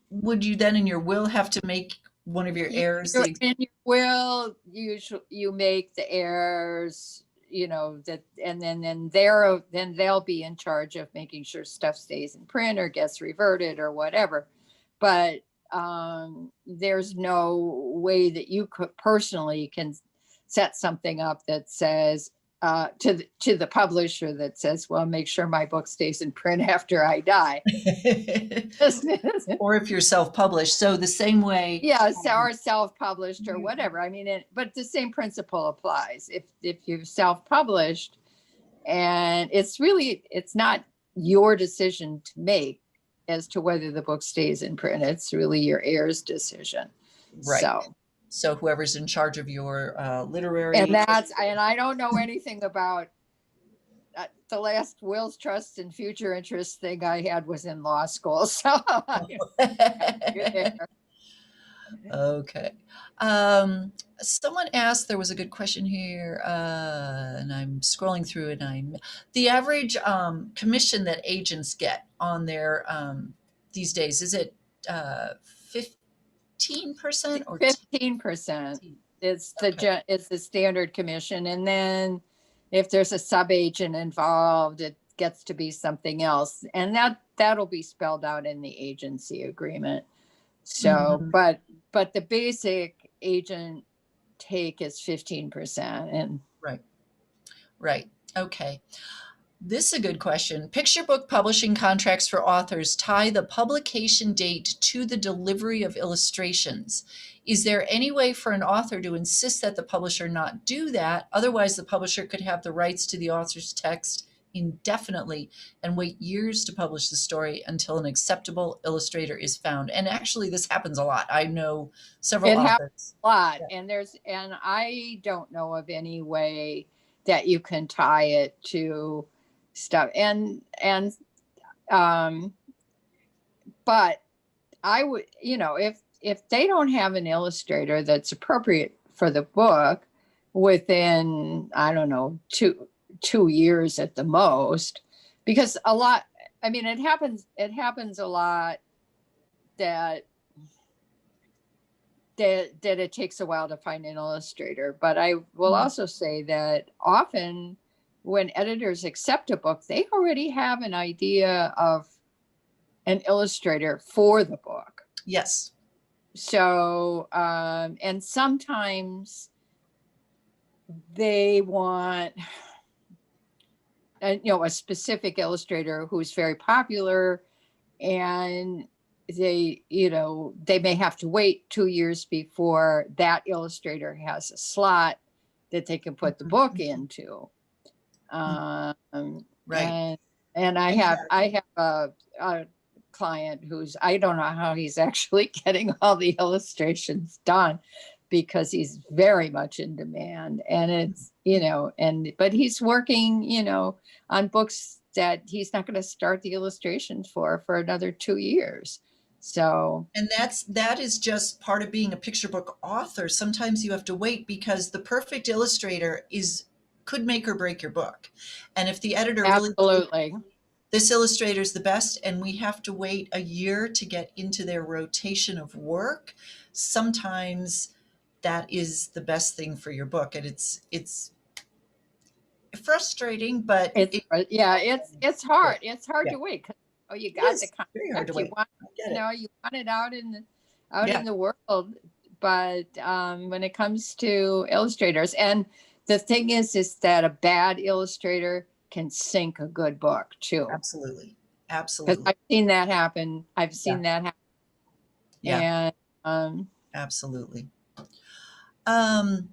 would you then in your will have to make one of your heirs? In your will, you make the heirs, that, and then they'll be in charge of making sure stuff stays in print or gets reverted or whatever. But there's no way that you could personally can set something up that says to the publisher that says, well, make sure my book stays in print after I die. Or if you're self-published. So the same way. Yeah, or self-published or whatever. I mean, but the same principle applies. If you're self-published, and it's not your decision to make as to whether the book stays in print. It's really your heirs' decision. Right. So whoever's in charge of your literary. And I don't know anything about the last wills, trusts, and future interest thing I had was in law school. So you're there. Okay. Someone asked, there was a good question here, and I'm scrolling through and the average commission that agents get on their these days, is it 15% or 15%. 10? It's the standard commission, and then if there's a sub agent involved, it gets to be something else, and that'll be spelled out in the agency agreement. So, Mhm. but the basic agent take is 15%, and Right, right. Okay. This is a good question. Picture book publishing contracts for authors tie the publication date to the delivery of illustrations. Is there any way for an author to insist that the publisher not do that? Otherwise, the publisher could have the rights to the author's text indefinitely and wait years to publish the story until an acceptable illustrator is found. And actually, this happens a lot. I know several it happens authors. a lot. Yeah. And I don't know of any way that you can tie it to stuff. Um, but I would, if they don't have an illustrator that's appropriate for the book within, I don't know, 2 years at the most, because it happens a lot that it takes a while to find an illustrator. But I will also say that often when editors accept a book, they already have an idea of an illustrator for the book. Yes. So, and sometimes they want, a specific illustrator who's very popular, and they may have to wait 2 years before that illustrator has a slot that they can put the book into. Right. And I have a client who's, I don't know how he's actually getting all the illustrations done, because he's very much in demand, and it's, but he's working, on books that he's not going to start the illustrations for another 2 years. So, And that is just part of being a picture book author. Sometimes you have to wait because the perfect illustrator could make or break your book. And if the editor really absolutely. this illustrator is the best and we have to wait a year to get into their rotation of work, sometimes that is the best thing for your book. And it's frustrating, but It's hard. It's hard yeah, to wait. You it got the is very hard to contract, wait. I get it. you want it out in Yeah, the world. But when it comes to illustrators, and the thing is that a bad illustrator can sink a good book too. absolutely. Because Absolutely. I've seen that happen. Yeah. Yeah, And absolutely. Um,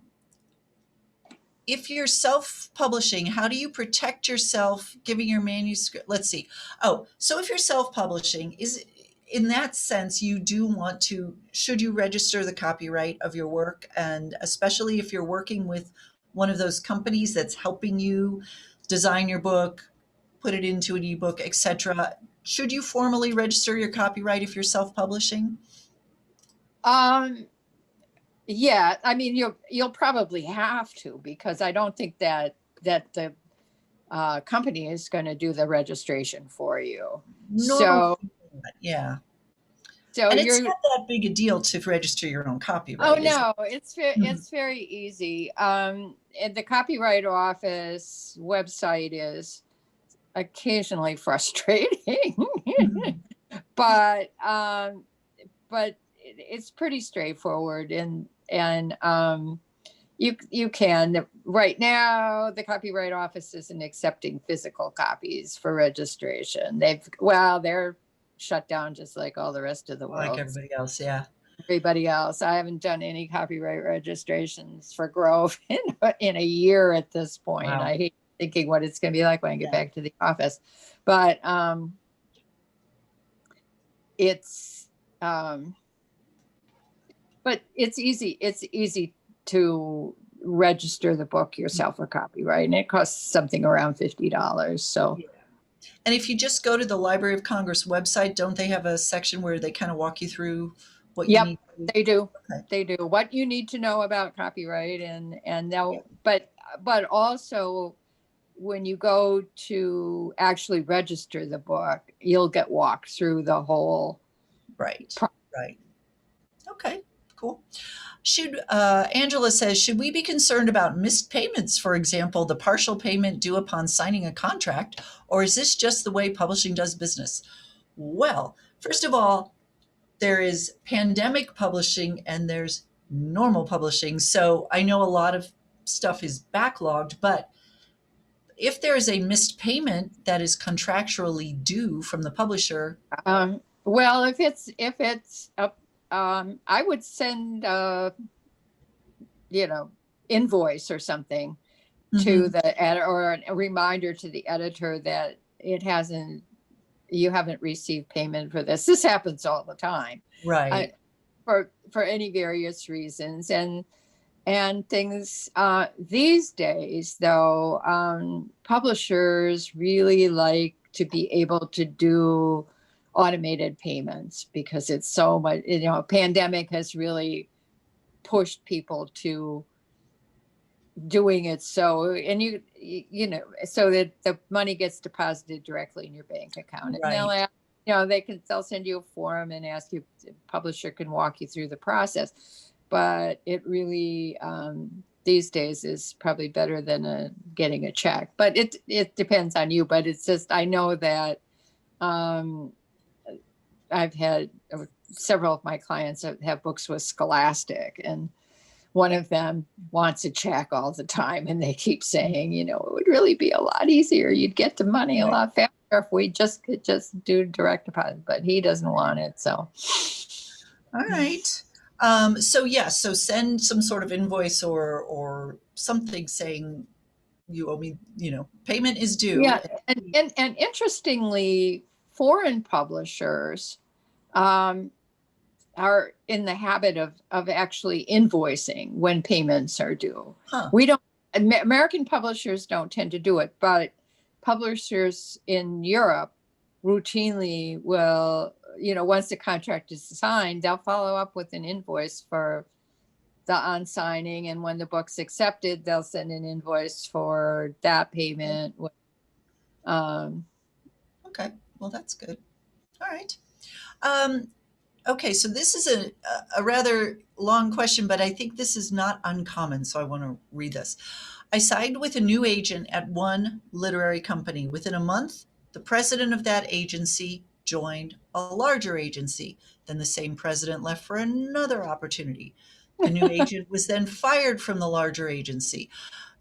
if you're self-publishing, how do you protect yourself giving your manuscript? Let's see. Oh, so if you're self-publishing, is in that sense, you do want to, should you register the copyright of your work? And especially if you're working with one of those companies that's helping you design your book, put it into an ebook, etc. Should you formally register your copyright if you're self-publishing? um, yeah, I mean, you'll probably have to, because I don't think that the company is going to do the registration for you. Normally, So, yeah. so And it's you're, not that big a deal to register your own oh copyright, is it? no, it's very easy. And the Copyright Office website is occasionally frustrating, Mhm. but it's pretty straightforward, and you can, right now the Copyright Office isn't accepting physical copies for registration. They're shut down just like all the rest of the Like world. everybody else, yeah. Everybody else. I haven't done any copyright registrations for Grove in a year at this point. Wow. I hate thinking what it's going to be like when I get Yeah. back to the office, but it's um, but it's easy. It's easy to register the book yourself for copyright, and it costs something around $50. So Yeah. And if you just go to the Library of Congress website, don't they have a section where they kind of walk you through what you yep, need to do? they do. Okay. They do what you need to know about copyright, and Yeah. they'll, but also when you go to actually register the book, you'll get walked through the whole Right. process. Right. Okay. Cool. Angela says, should we be concerned about missed payments? For example, the partial payment due upon signing a contract, or is this just the way publishing does business? Well, first of all, there is pandemic publishing and there's normal publishing. So I know a lot of stuff is backlogged, but if there is a missed payment that is contractually due from the publisher, Well, if it's I would send invoice or something to mhm, the editor, or a reminder to the editor that you haven't received payment for this. This happens all the time, uh, right, for any various reasons, and things. These days, though, publishers really like to be able to do automated payments because it's so much. Pandemic has really pushed people to doing it so, and so that the money gets deposited directly in your bank account, and they'll right, ask, they'll send you a form and ask you, the publisher can walk you through the process, but it really these days is probably better than getting a check, but it depends on you. But it's just, I know that I've had several of my clients have books with Scholastic, and one of them wants a check all the time, and they keep saying, it would really be a lot easier. You'd get the money a right. lot faster if we could just do direct deposit, but he doesn't want it. So, All right. So send some sort of invoice or something saying you owe me, payment is due. yeah. And interestingly, foreign publishers um, are in the habit of actually invoicing when payments are due. Huh. We don't, American publishers don't tend to do it, but publishers in Europe routinely will, once the contract is signed, they'll follow up with an invoice for the on signing. And when the book's accepted, they'll send an invoice for that payment. Um, Okay. Well, that's good. All right. Um, okay. So this is a rather long question, but I think this is not uncommon. So I want to read this. I signed with a new agent at one literary company. Within a month, the president of that agency joined a larger agency. Then the same president left for another opportunity. The new agent was then fired from the larger agency.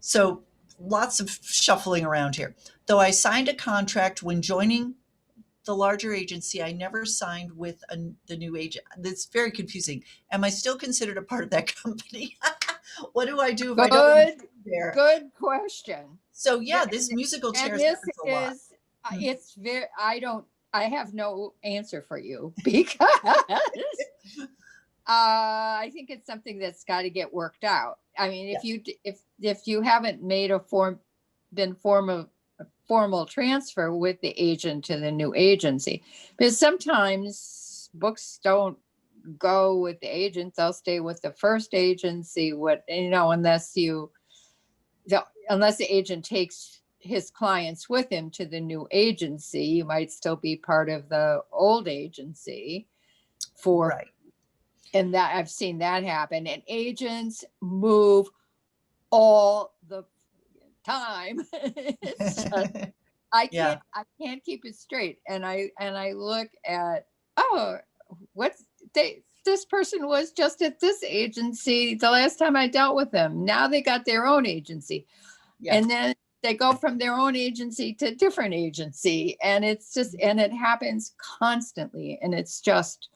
So lots of shuffling around here. Though I signed a contract when joining the larger agency, I never signed with the new agent. That's very confusing. Am I still considered a part of that company? What do I do if I don't want to good, be there? good question. So Th- yeah, this musical And chairs this happens a lot. is, Mhm. it's very, I have no answer for you because I think it's something that's got to get worked out. I mean, Yeah. if you haven't made a formal transfer with the agent to the new agency, because sometimes books don't go with the agent, they'll stay with the first agency, unless the agent takes his clients with him to the new agency. You might still be part of the old agency for, Right. and that I've seen that happen, and agents move all the time. It's just, Yeah. I can't keep it straight, and I look at, oh, what's this person was just at this agency the last time I dealt with them. Now they got their own agency, Yeah. and then they go from their own agency to different agency, and it's just, and it happens constantly, and it's just,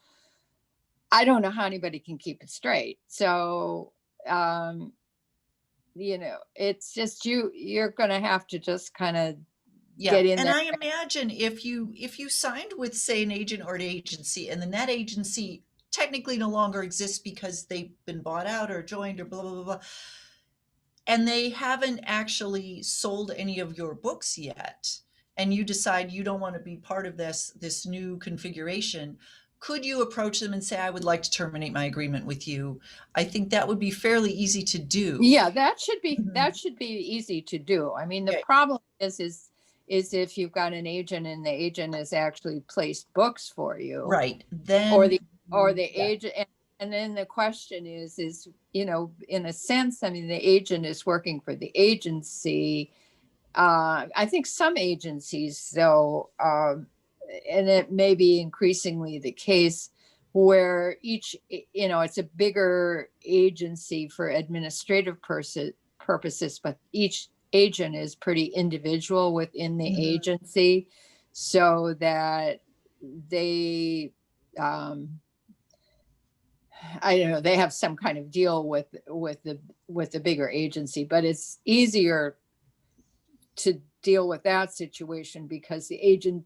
I don't know how anybody can keep it straight. So it's just, you're gonna have to just kind of Yeah. get in And there. I imagine if you signed with, say, an agent or an agency, and then that agency technically no longer exists because they've been bought out or joined or blah blah blah blah, and they haven't actually sold any of your books yet, and you decide you don't want to be part of this new configuration, could you approach them and say, I would like to terminate my agreement with you? I think that would be fairly easy to do. Yeah, that should be Mhm. easy to do. I mean, the Okay. problem is if you've got an agent and the agent has actually placed books for you, Right. or Then, the yeah, agent, and then the question is, in a sense, I mean, the agent is working for the agency. I think some agencies, though, and it may be increasingly the case, where it's a bigger agency for administrative purposes, but each agent is pretty individual within the mhm, agency, so that they, um, I don't know, they have some kind of deal with the bigger agency, but it's easier to deal with that situation because the agent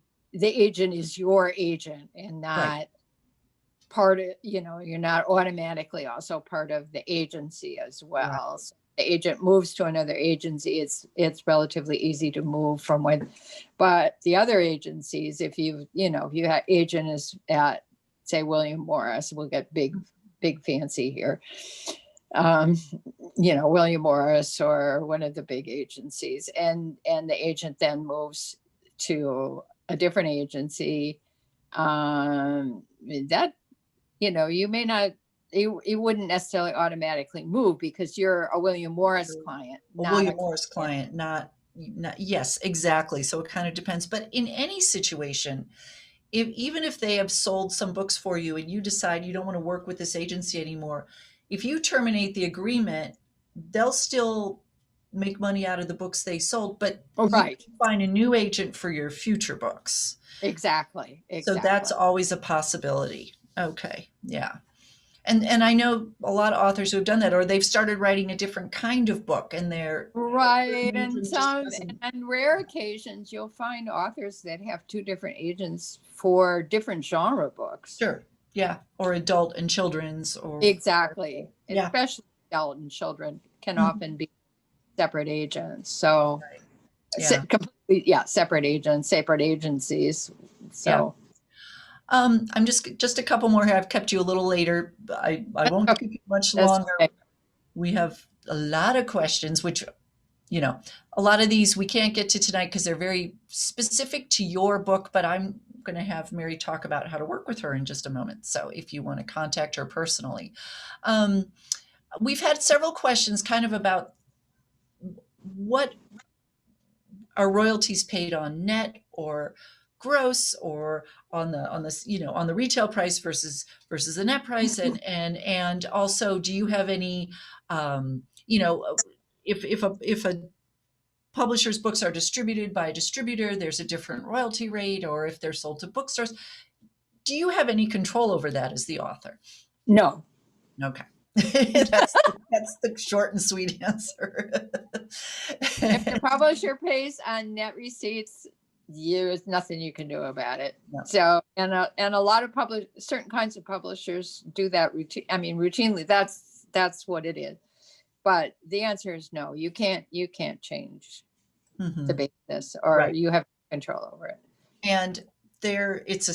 is your agent and right, not part of, you're not automatically also part of the agency as right. well. So the agent moves to another agency, it's relatively easy to move from when, but the other agencies, if you have agent is at, say, William Morris, we'll get big fancy here, um, William Morris or one of the big agencies, and the agent then moves to a different agency. That, you may not, you wouldn't necessarily automatically move because you're a William Morris client, A not a William Morris client. client, not, yes, exactly. So it kind of depends. But in any situation, if even if they have sold some books for you and you decide you don't want to work with this agency anymore, if you terminate the agreement, they'll still make money out of the books they sold, but Oh, you right. can find a new agent for your future books. Exactly. So that's Exactly. always a possibility. Okay. Yeah. And I know a lot of authors who have done that, or they've started writing a different kind of book and their Right. And agent just some, doesn't. and rare occasions, you'll find authors that have two different agents for different genre books. Sure. Yeah. Or adult and children's or Exactly. yeah. Especially adult and children can Mhm. often be separate agents. So, Yeah. completely, yeah, separate agents, separate agencies. Yeah. So, I'm just a couple more here. I've kept you a little later. I won't okay, keep you much that's longer. okay. We have a lot of questions, which, a lot of these we can't get to tonight because they're very specific to your book, but I'm going to have Mary talk about how to work with her in just a moment. So if you want to contact her personally. Um, we've had several questions kind of about what are royalties paid on net or gross, or on this, on the retail price versus the net price, and also, do you have any, if a publisher's books are distributed by a distributor, there's a different royalty rate, or if they're sold to bookstores, do you have any control over that as the author? No. Okay. That's the short and sweet answer. If the publisher pays on net receipts, there's nothing you can do about it. No. So, and a lot of certain kinds of publishers do that routinely. That's what it is. But the answer is no. You can't change the Mhm. basis, or Right. you have control over it. And it's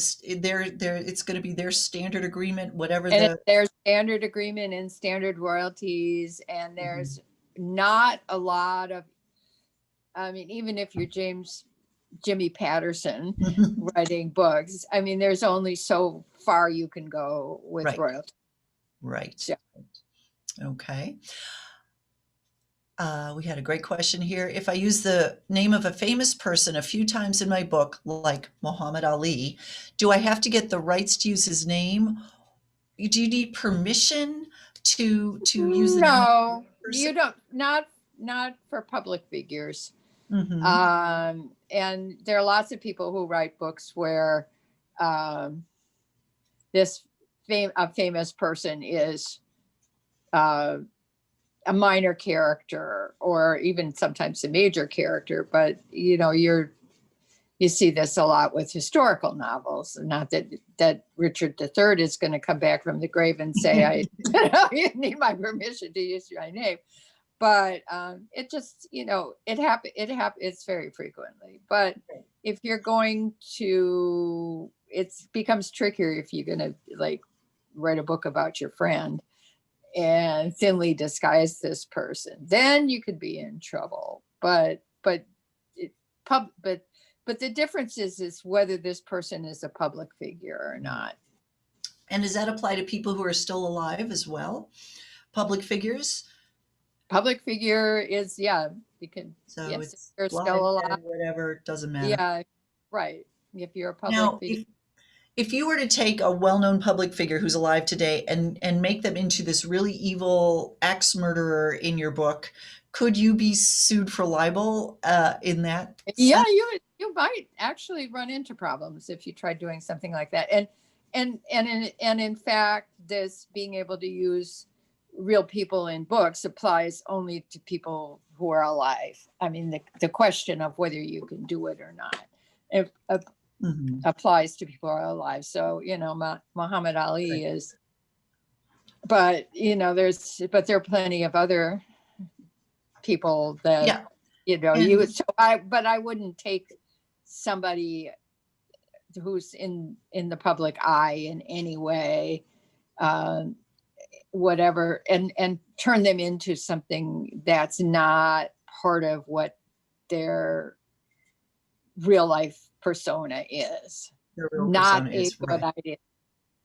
going to be their standard agreement, whatever And the. there's standard agreement and standard royalties, and Mhm. there's not a lot of, I mean, even if you're Jimmy Patterson writing books, I mean, there's only so far you can go with Right, royalties. right. Yeah. Okay. We had a great question here. If I use the name of a famous person a few times in my book, like Muhammad Ali, do I have to get the rights to use his name? Do you need permission to use the name of No, a person? you don't. Not for public figures. Hmm. And there are lots of people who write books where um, a famous person is uh, a minor character, or even sometimes a major character. But you see this a lot with historical novels. Not that Richard III is going to come back from the grave and say, "I, you need my permission to use my name." but it just, it's very frequently. But if you're going to, it becomes trickier if you're going to like write a book about your friend and thinly disguise this person, then you could be in trouble. It, pub but the difference is whether this person is a public figure or not. And does that apply to people who are still alive as well? Public figures? Public figure is, yeah, you can, So yes, if it's you're live, still alive. dead, whatever, doesn't matter. Yeah, right. If you're a public Now, figure. if you were to take a well-known public figure who's alive today and make them into this really evil axe murderer in your book, could you be sued for libel in that Yeah, sense? you might actually run into problems if you try doing something like that. And in fact, this being able to use real people in books applies only to people who are alive. I mean, the question of whether you can do it or not, it applies to people who are alive. So, Muhammad Ali is, but there are plenty of other people that, Yeah. but I wouldn't take somebody who's in the public eye in any way, whatever, and turn them into something that's not part of what their real life persona is. Your real Not persona a is, good right. idea.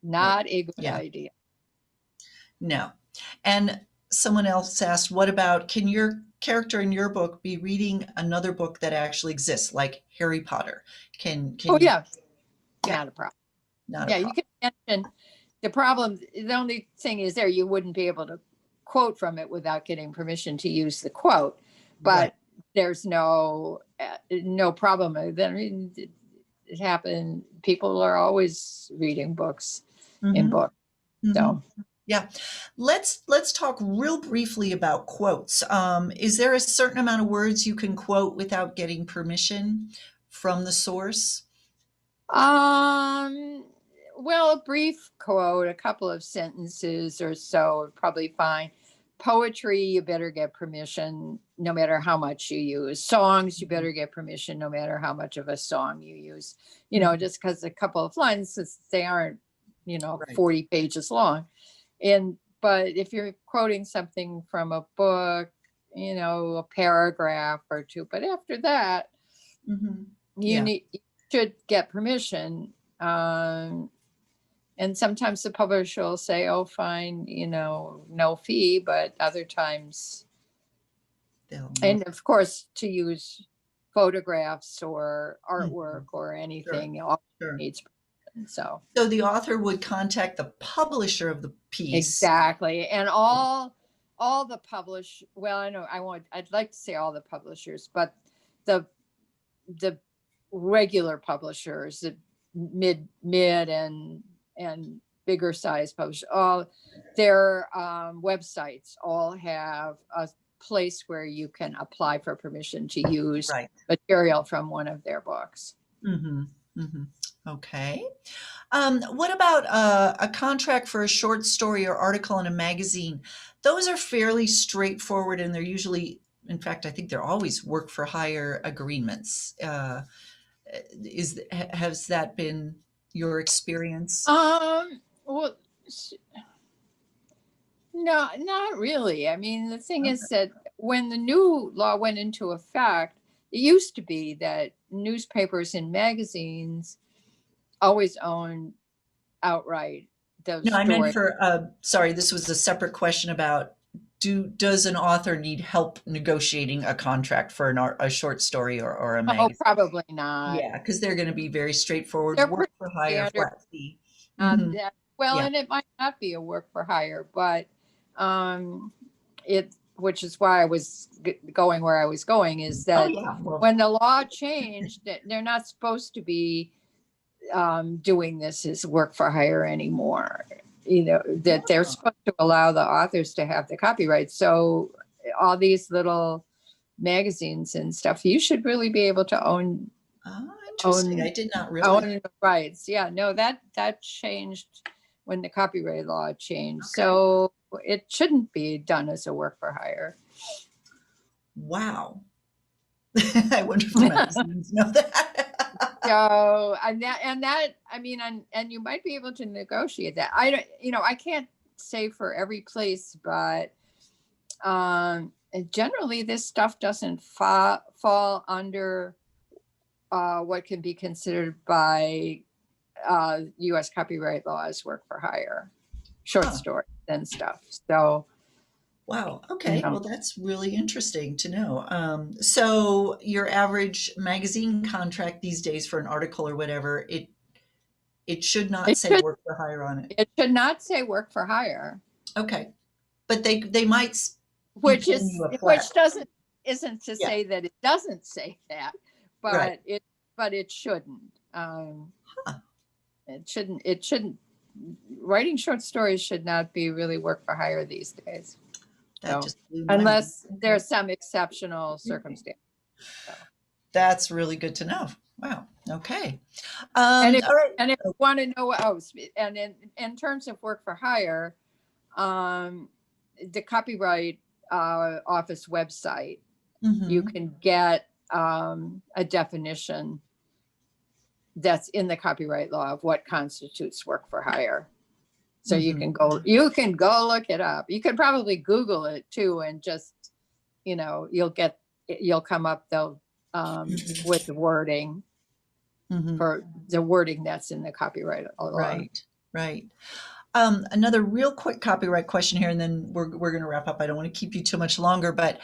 Not a good Yeah. idea. No. And someone else asked, what about, can your character in your book be reading another book that actually exists, like Harry Potter? Can Oh, you? yeah. Yeah. Not a problem. Not Yeah, a you problem. can mention the problem. The only thing is there, you wouldn't be able to quote from it without getting permission to use the quote. But Right. there's no problem. Then it happened. People are always reading books in books. So Yeah. Let's talk real briefly about quotes. Is there a certain amount of words you can quote without getting permission from the source? well, a brief quote, a couple of sentences or so are probably fine. Poetry, you better get permission no matter how much you use. Songs, you better get permission no matter how much of a song you use. Just because a couple of lines, they aren't, Right. 40 pages long. But if you're quoting something from a book, a paragraph or two, but after that, Yeah. you should get permission. And sometimes the publisher will say, oh, fine, no fee, but other times, and of course, to use photographs or artwork or anything, Sure. needs permission. So the author would contact the publisher of the piece. exactly. And all the well, I'd like to say all the publishers, but the regular publishers, the mid and bigger size publishers, all their websites all have a place where you can apply for permission to use material from one of their books. Okay. What about a contract for a short story or article in a magazine? Those are fairly straightforward, and they're usually, in fact, I think they're always work for hire agreements. Has that been your experience? Well, no, not really. I mean, the thing is that when the new law went into effect, it used to be that newspapers and magazines always owned outright those No, I stories. meant sorry, this was a separate question about does an author need help negotiating a contract for a short story or a magazine? Oh, probably not. Yeah, because they're going to be very straightforward, They're work for hire, standard. flat fee. And it might not be a work for hire, but which is why I was going where I was going, is that when the law changed, they're not supposed to be doing this as work for hire anymore. That they're supposed to allow the authors to have the copyright. So all these little magazines and stuff, you should really be able to own. Interesting. I did not realize. Own rights. Yeah, no, that changed when the copyright law changed. So it shouldn't be done as a work for hire. Wow. I wonder if the magazines know that. So, I mean, and you might be able to negotiate that. I don't, I can't say for every place, but generally this stuff doesn't fall under what can be considered by U.S. copyright law as work for hire, short Huh. stories and stuff. So, Wow. you Okay. know, Well, that's really interesting to know. So your average magazine contract these days for an article or whatever, it should not it say should work for hire on it. it should not say work for hire, Okay. But they might be paying you a flat. which doesn't isn't to Yeah. say that it doesn't say that, Right. but it shouldn't. Huh. It shouldn't. Writing short stories should not be really work for hire these days. That So just blew my mind. unless Okay. there's some exceptional circumstance. So. That's really good to know. Wow. Okay. And if All right. you want to know, and in terms of work for hire, the copyright office website, you Mhm. can get a definition that's in the copyright law of what constitutes work for hire. So you can go look it up. You could probably Google it too, and just, you'll come up though with the wording for the wording that's in the copyright law. Right. Right. Another real quick copyright question here, and then we're going to wrap up. I don't want to keep you too much longer, but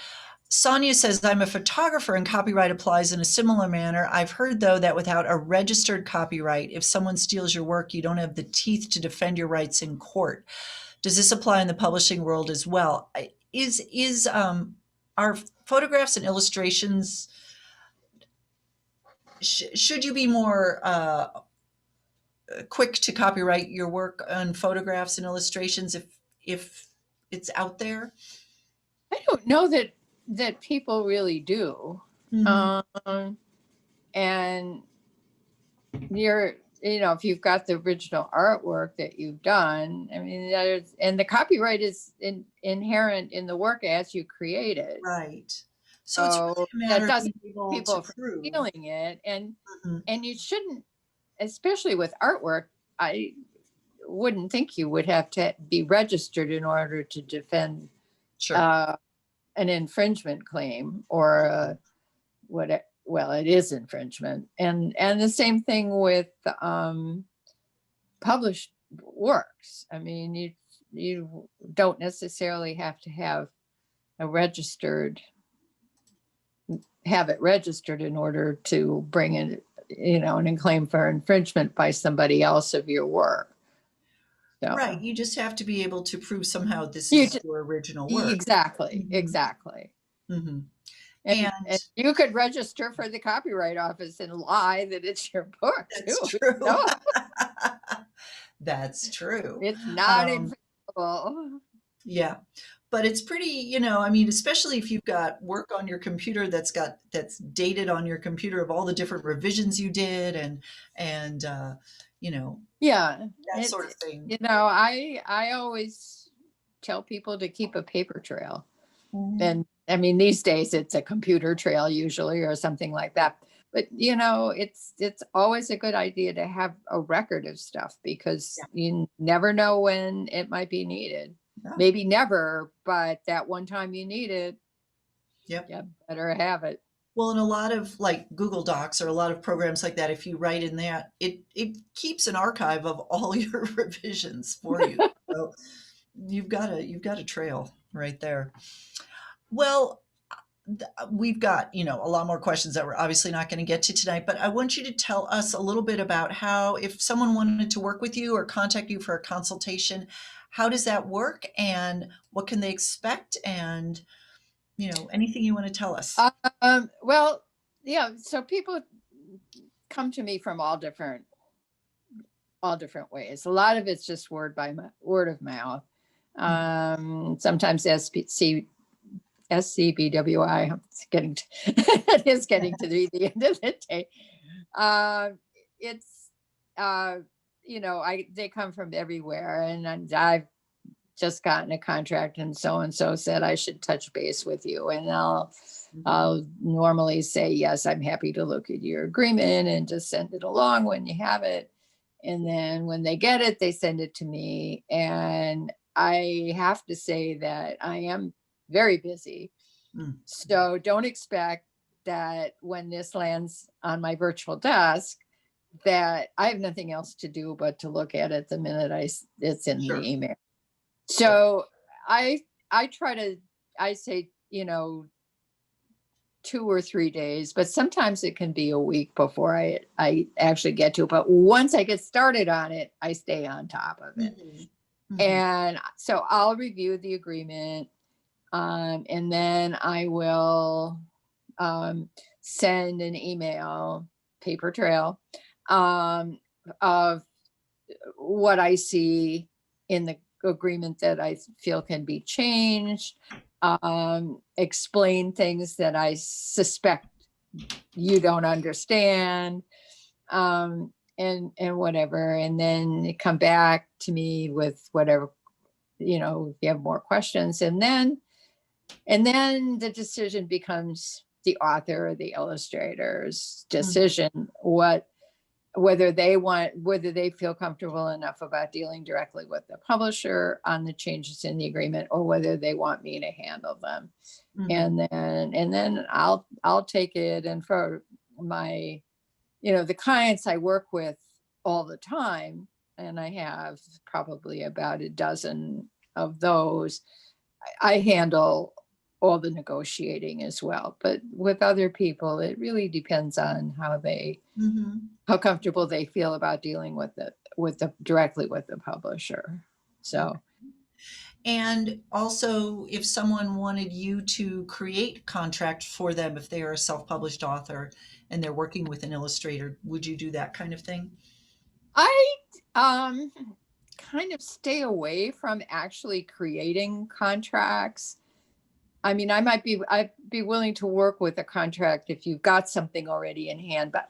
Sonia says, I'm a photographer and copyright applies in a similar manner. I've heard, though, that without a registered copyright, if someone steals your work, you don't have the teeth to defend your rights in court. Does this apply in the publishing world as well? Are photographs and illustrations, should you be more quick to copyright your work on photographs and illustrations if it's out there? I don't know that people really do. Mhm. And if you've got the original artwork that you've done, I mean, and the copyright is inherent in the work as you create it. Right. So it's really a that matter of doesn't being able people to from prove. stealing it, Mhm. and you shouldn't, especially with artwork. I wouldn't think you would have to be registered in order to defend Sure. an infringement claim or what. Well, it is infringement, and the same thing with published works. I mean, you don't necessarily have to have it registered in order to bring in, an claim for infringement by somebody else of your work. So, Right. You just have to be able to prove somehow this is your original work. Exactly. Mhm. Exactly. Mhm. And And you could register for the copyright office and lie that it's your book that's too. true. No, That's true. it's not infallible. Yeah. But it's pretty, I mean, especially if you've got work on your computer that's dated on your computer of all the different revisions you did and you know, Yeah. that sort of thing. I always tell people to keep a paper trail. Mhm. And I mean, these days it's a computer trail usually or something like that. But it's always a good idea to have a record of stuff because you never know when it might be needed. Yeah. Maybe never, but that one time you need it, Yep. you better have it. Well, in a lot of like Google Docs or a lot of programs like that, if you write in that, it keeps an archive of all your revisions for you. So you've got a trail right there. Well, we've got, a lot more questions that we're obviously not going to get to tonight, but I want you to tell us a little bit about how, if someone wanted to work with you or contact you for a consultation, how does that work and what can they expect? And, anything you want to tell us. Well, yeah. So people come to me from all different ways. A lot of it's just word of mouth. Sometimes SCBWI. It is getting to the end of the day. It's they come from everywhere, and I've just gotten a contract and so said I should touch base with you. And I'll normally say, yes, I'm happy to look at your agreement and just send it along when you have it. And then when they get it, they send it to me. And I have to say that I am very busy. Mm. So don't expect that when this lands on my virtual desk, that I have nothing else to do but to look at it the minute it's in Sure. the email. So I try to, I say, 2 or 3 days, but sometimes it can be a week before I actually get to it. But once I get started on it, I stay on top of it. Mm-hmm. And so I'll review the agreement, and then I will send an email, paper trail, of what I see in the agreement that I feel can be changed, explain things that I suspect you don't understand, and whatever, and then come back to me with whatever, if you have more questions, and then the decision becomes the author or the illustrator's decision, whether they feel comfortable enough about dealing directly with the publisher on the changes in the agreement, or whether they want me to handle them. Mm-hmm. And then I'll take it. And for my, the clients I work with all the time, and I have probably about a dozen of those, I handle all the negotiating as well. But with other people, it really depends on how comfortable they feel about dealing directly with the publisher. So, and also, if someone wanted you to create contract for them, if they are a self-published author and they're working with an illustrator, would you do that kind of thing? I kind of stay away from actually creating contracts. I mean, I'd be willing to work with a contract if you've got something already in hand, but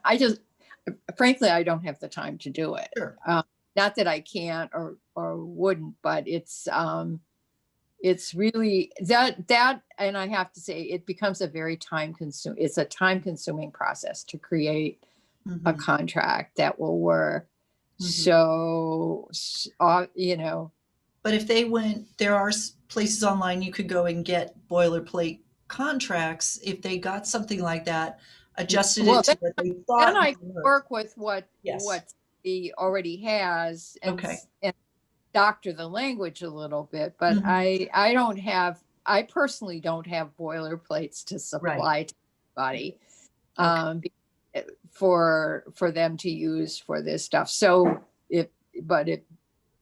frankly, I don't have the time to do it. Sure. Not that I can't or wouldn't, but it's really that, and I have to say, it becomes it's a time consuming process to create a contract that will work. So, But if there are places online you could go and get boilerplate contracts. If they got something like that, adjusted well, it to what they then thought I would work. work with what Yes. he already has, and Okay. doctor the language a little bit. But Mhm. I personally don't have boilerplates to Right. supply to anybody, Okay. for them to use for this stuff. So if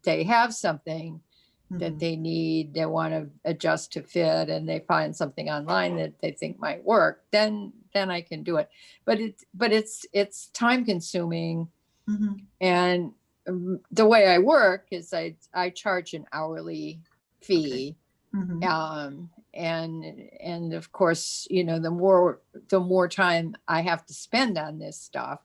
they have something that they want to adjust to fit, and they find something online that they think might work, then I can do it. But it's time consuming. Mhm. And the way I work is I charge an hourly Okay. fee. Mhm. And of course, the more time I have to spend on this stuff,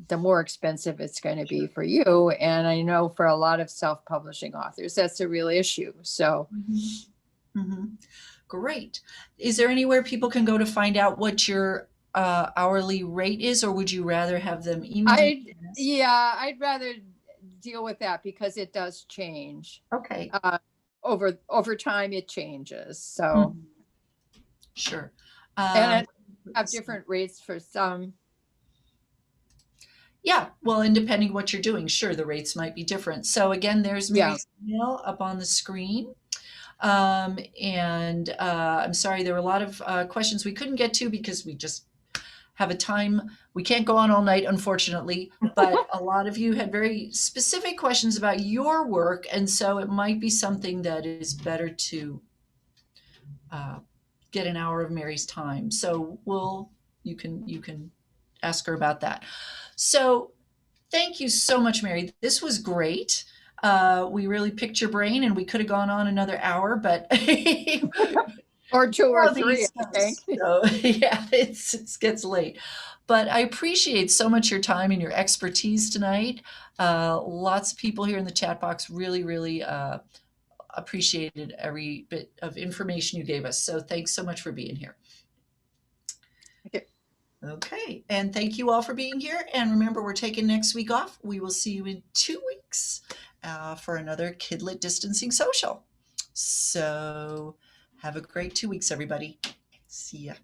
the more expensive it's going to be for you. And I know for a lot of self-publishing authors, that's a real issue. So, Mhm. Mhm. Great. Is there anywhere people can go to find out what your hourly rate is, or would you rather have them email you? I'd rather deal with that, because it does change. Okay. Over time, it changes. So, Mhm. Sure. and I have So- different rates for some. Yeah, well, and depending what you're doing, sure, the rates might be different. So again, there's Yeah. Mary's email up on the screen. And I'm sorry, there were a lot of questions we couldn't get to because we just have a time. We can't go on all night, unfortunately, but a lot of you had very specific questions about your work. And so it might be something that is better to get an hour of Mary's time. So you can ask her about that. So thank you so much, Mary. This was great. We really picked your brain, and we could have gone on another hour, but Or 2 or on the 3, East I think. Coast, so yeah, it gets late. But I appreciate so much your time and your expertise tonight. Lots of people here in the chat box really, really appreciated every bit of information you gave us. So thanks so much for being here. Okay. Okay, and thank you all for being here. And remember, we're taking next week off. We will see you in 2 weeks for another Kidlit Distancing Social. So have a great 2 weeks, everybody. See ya.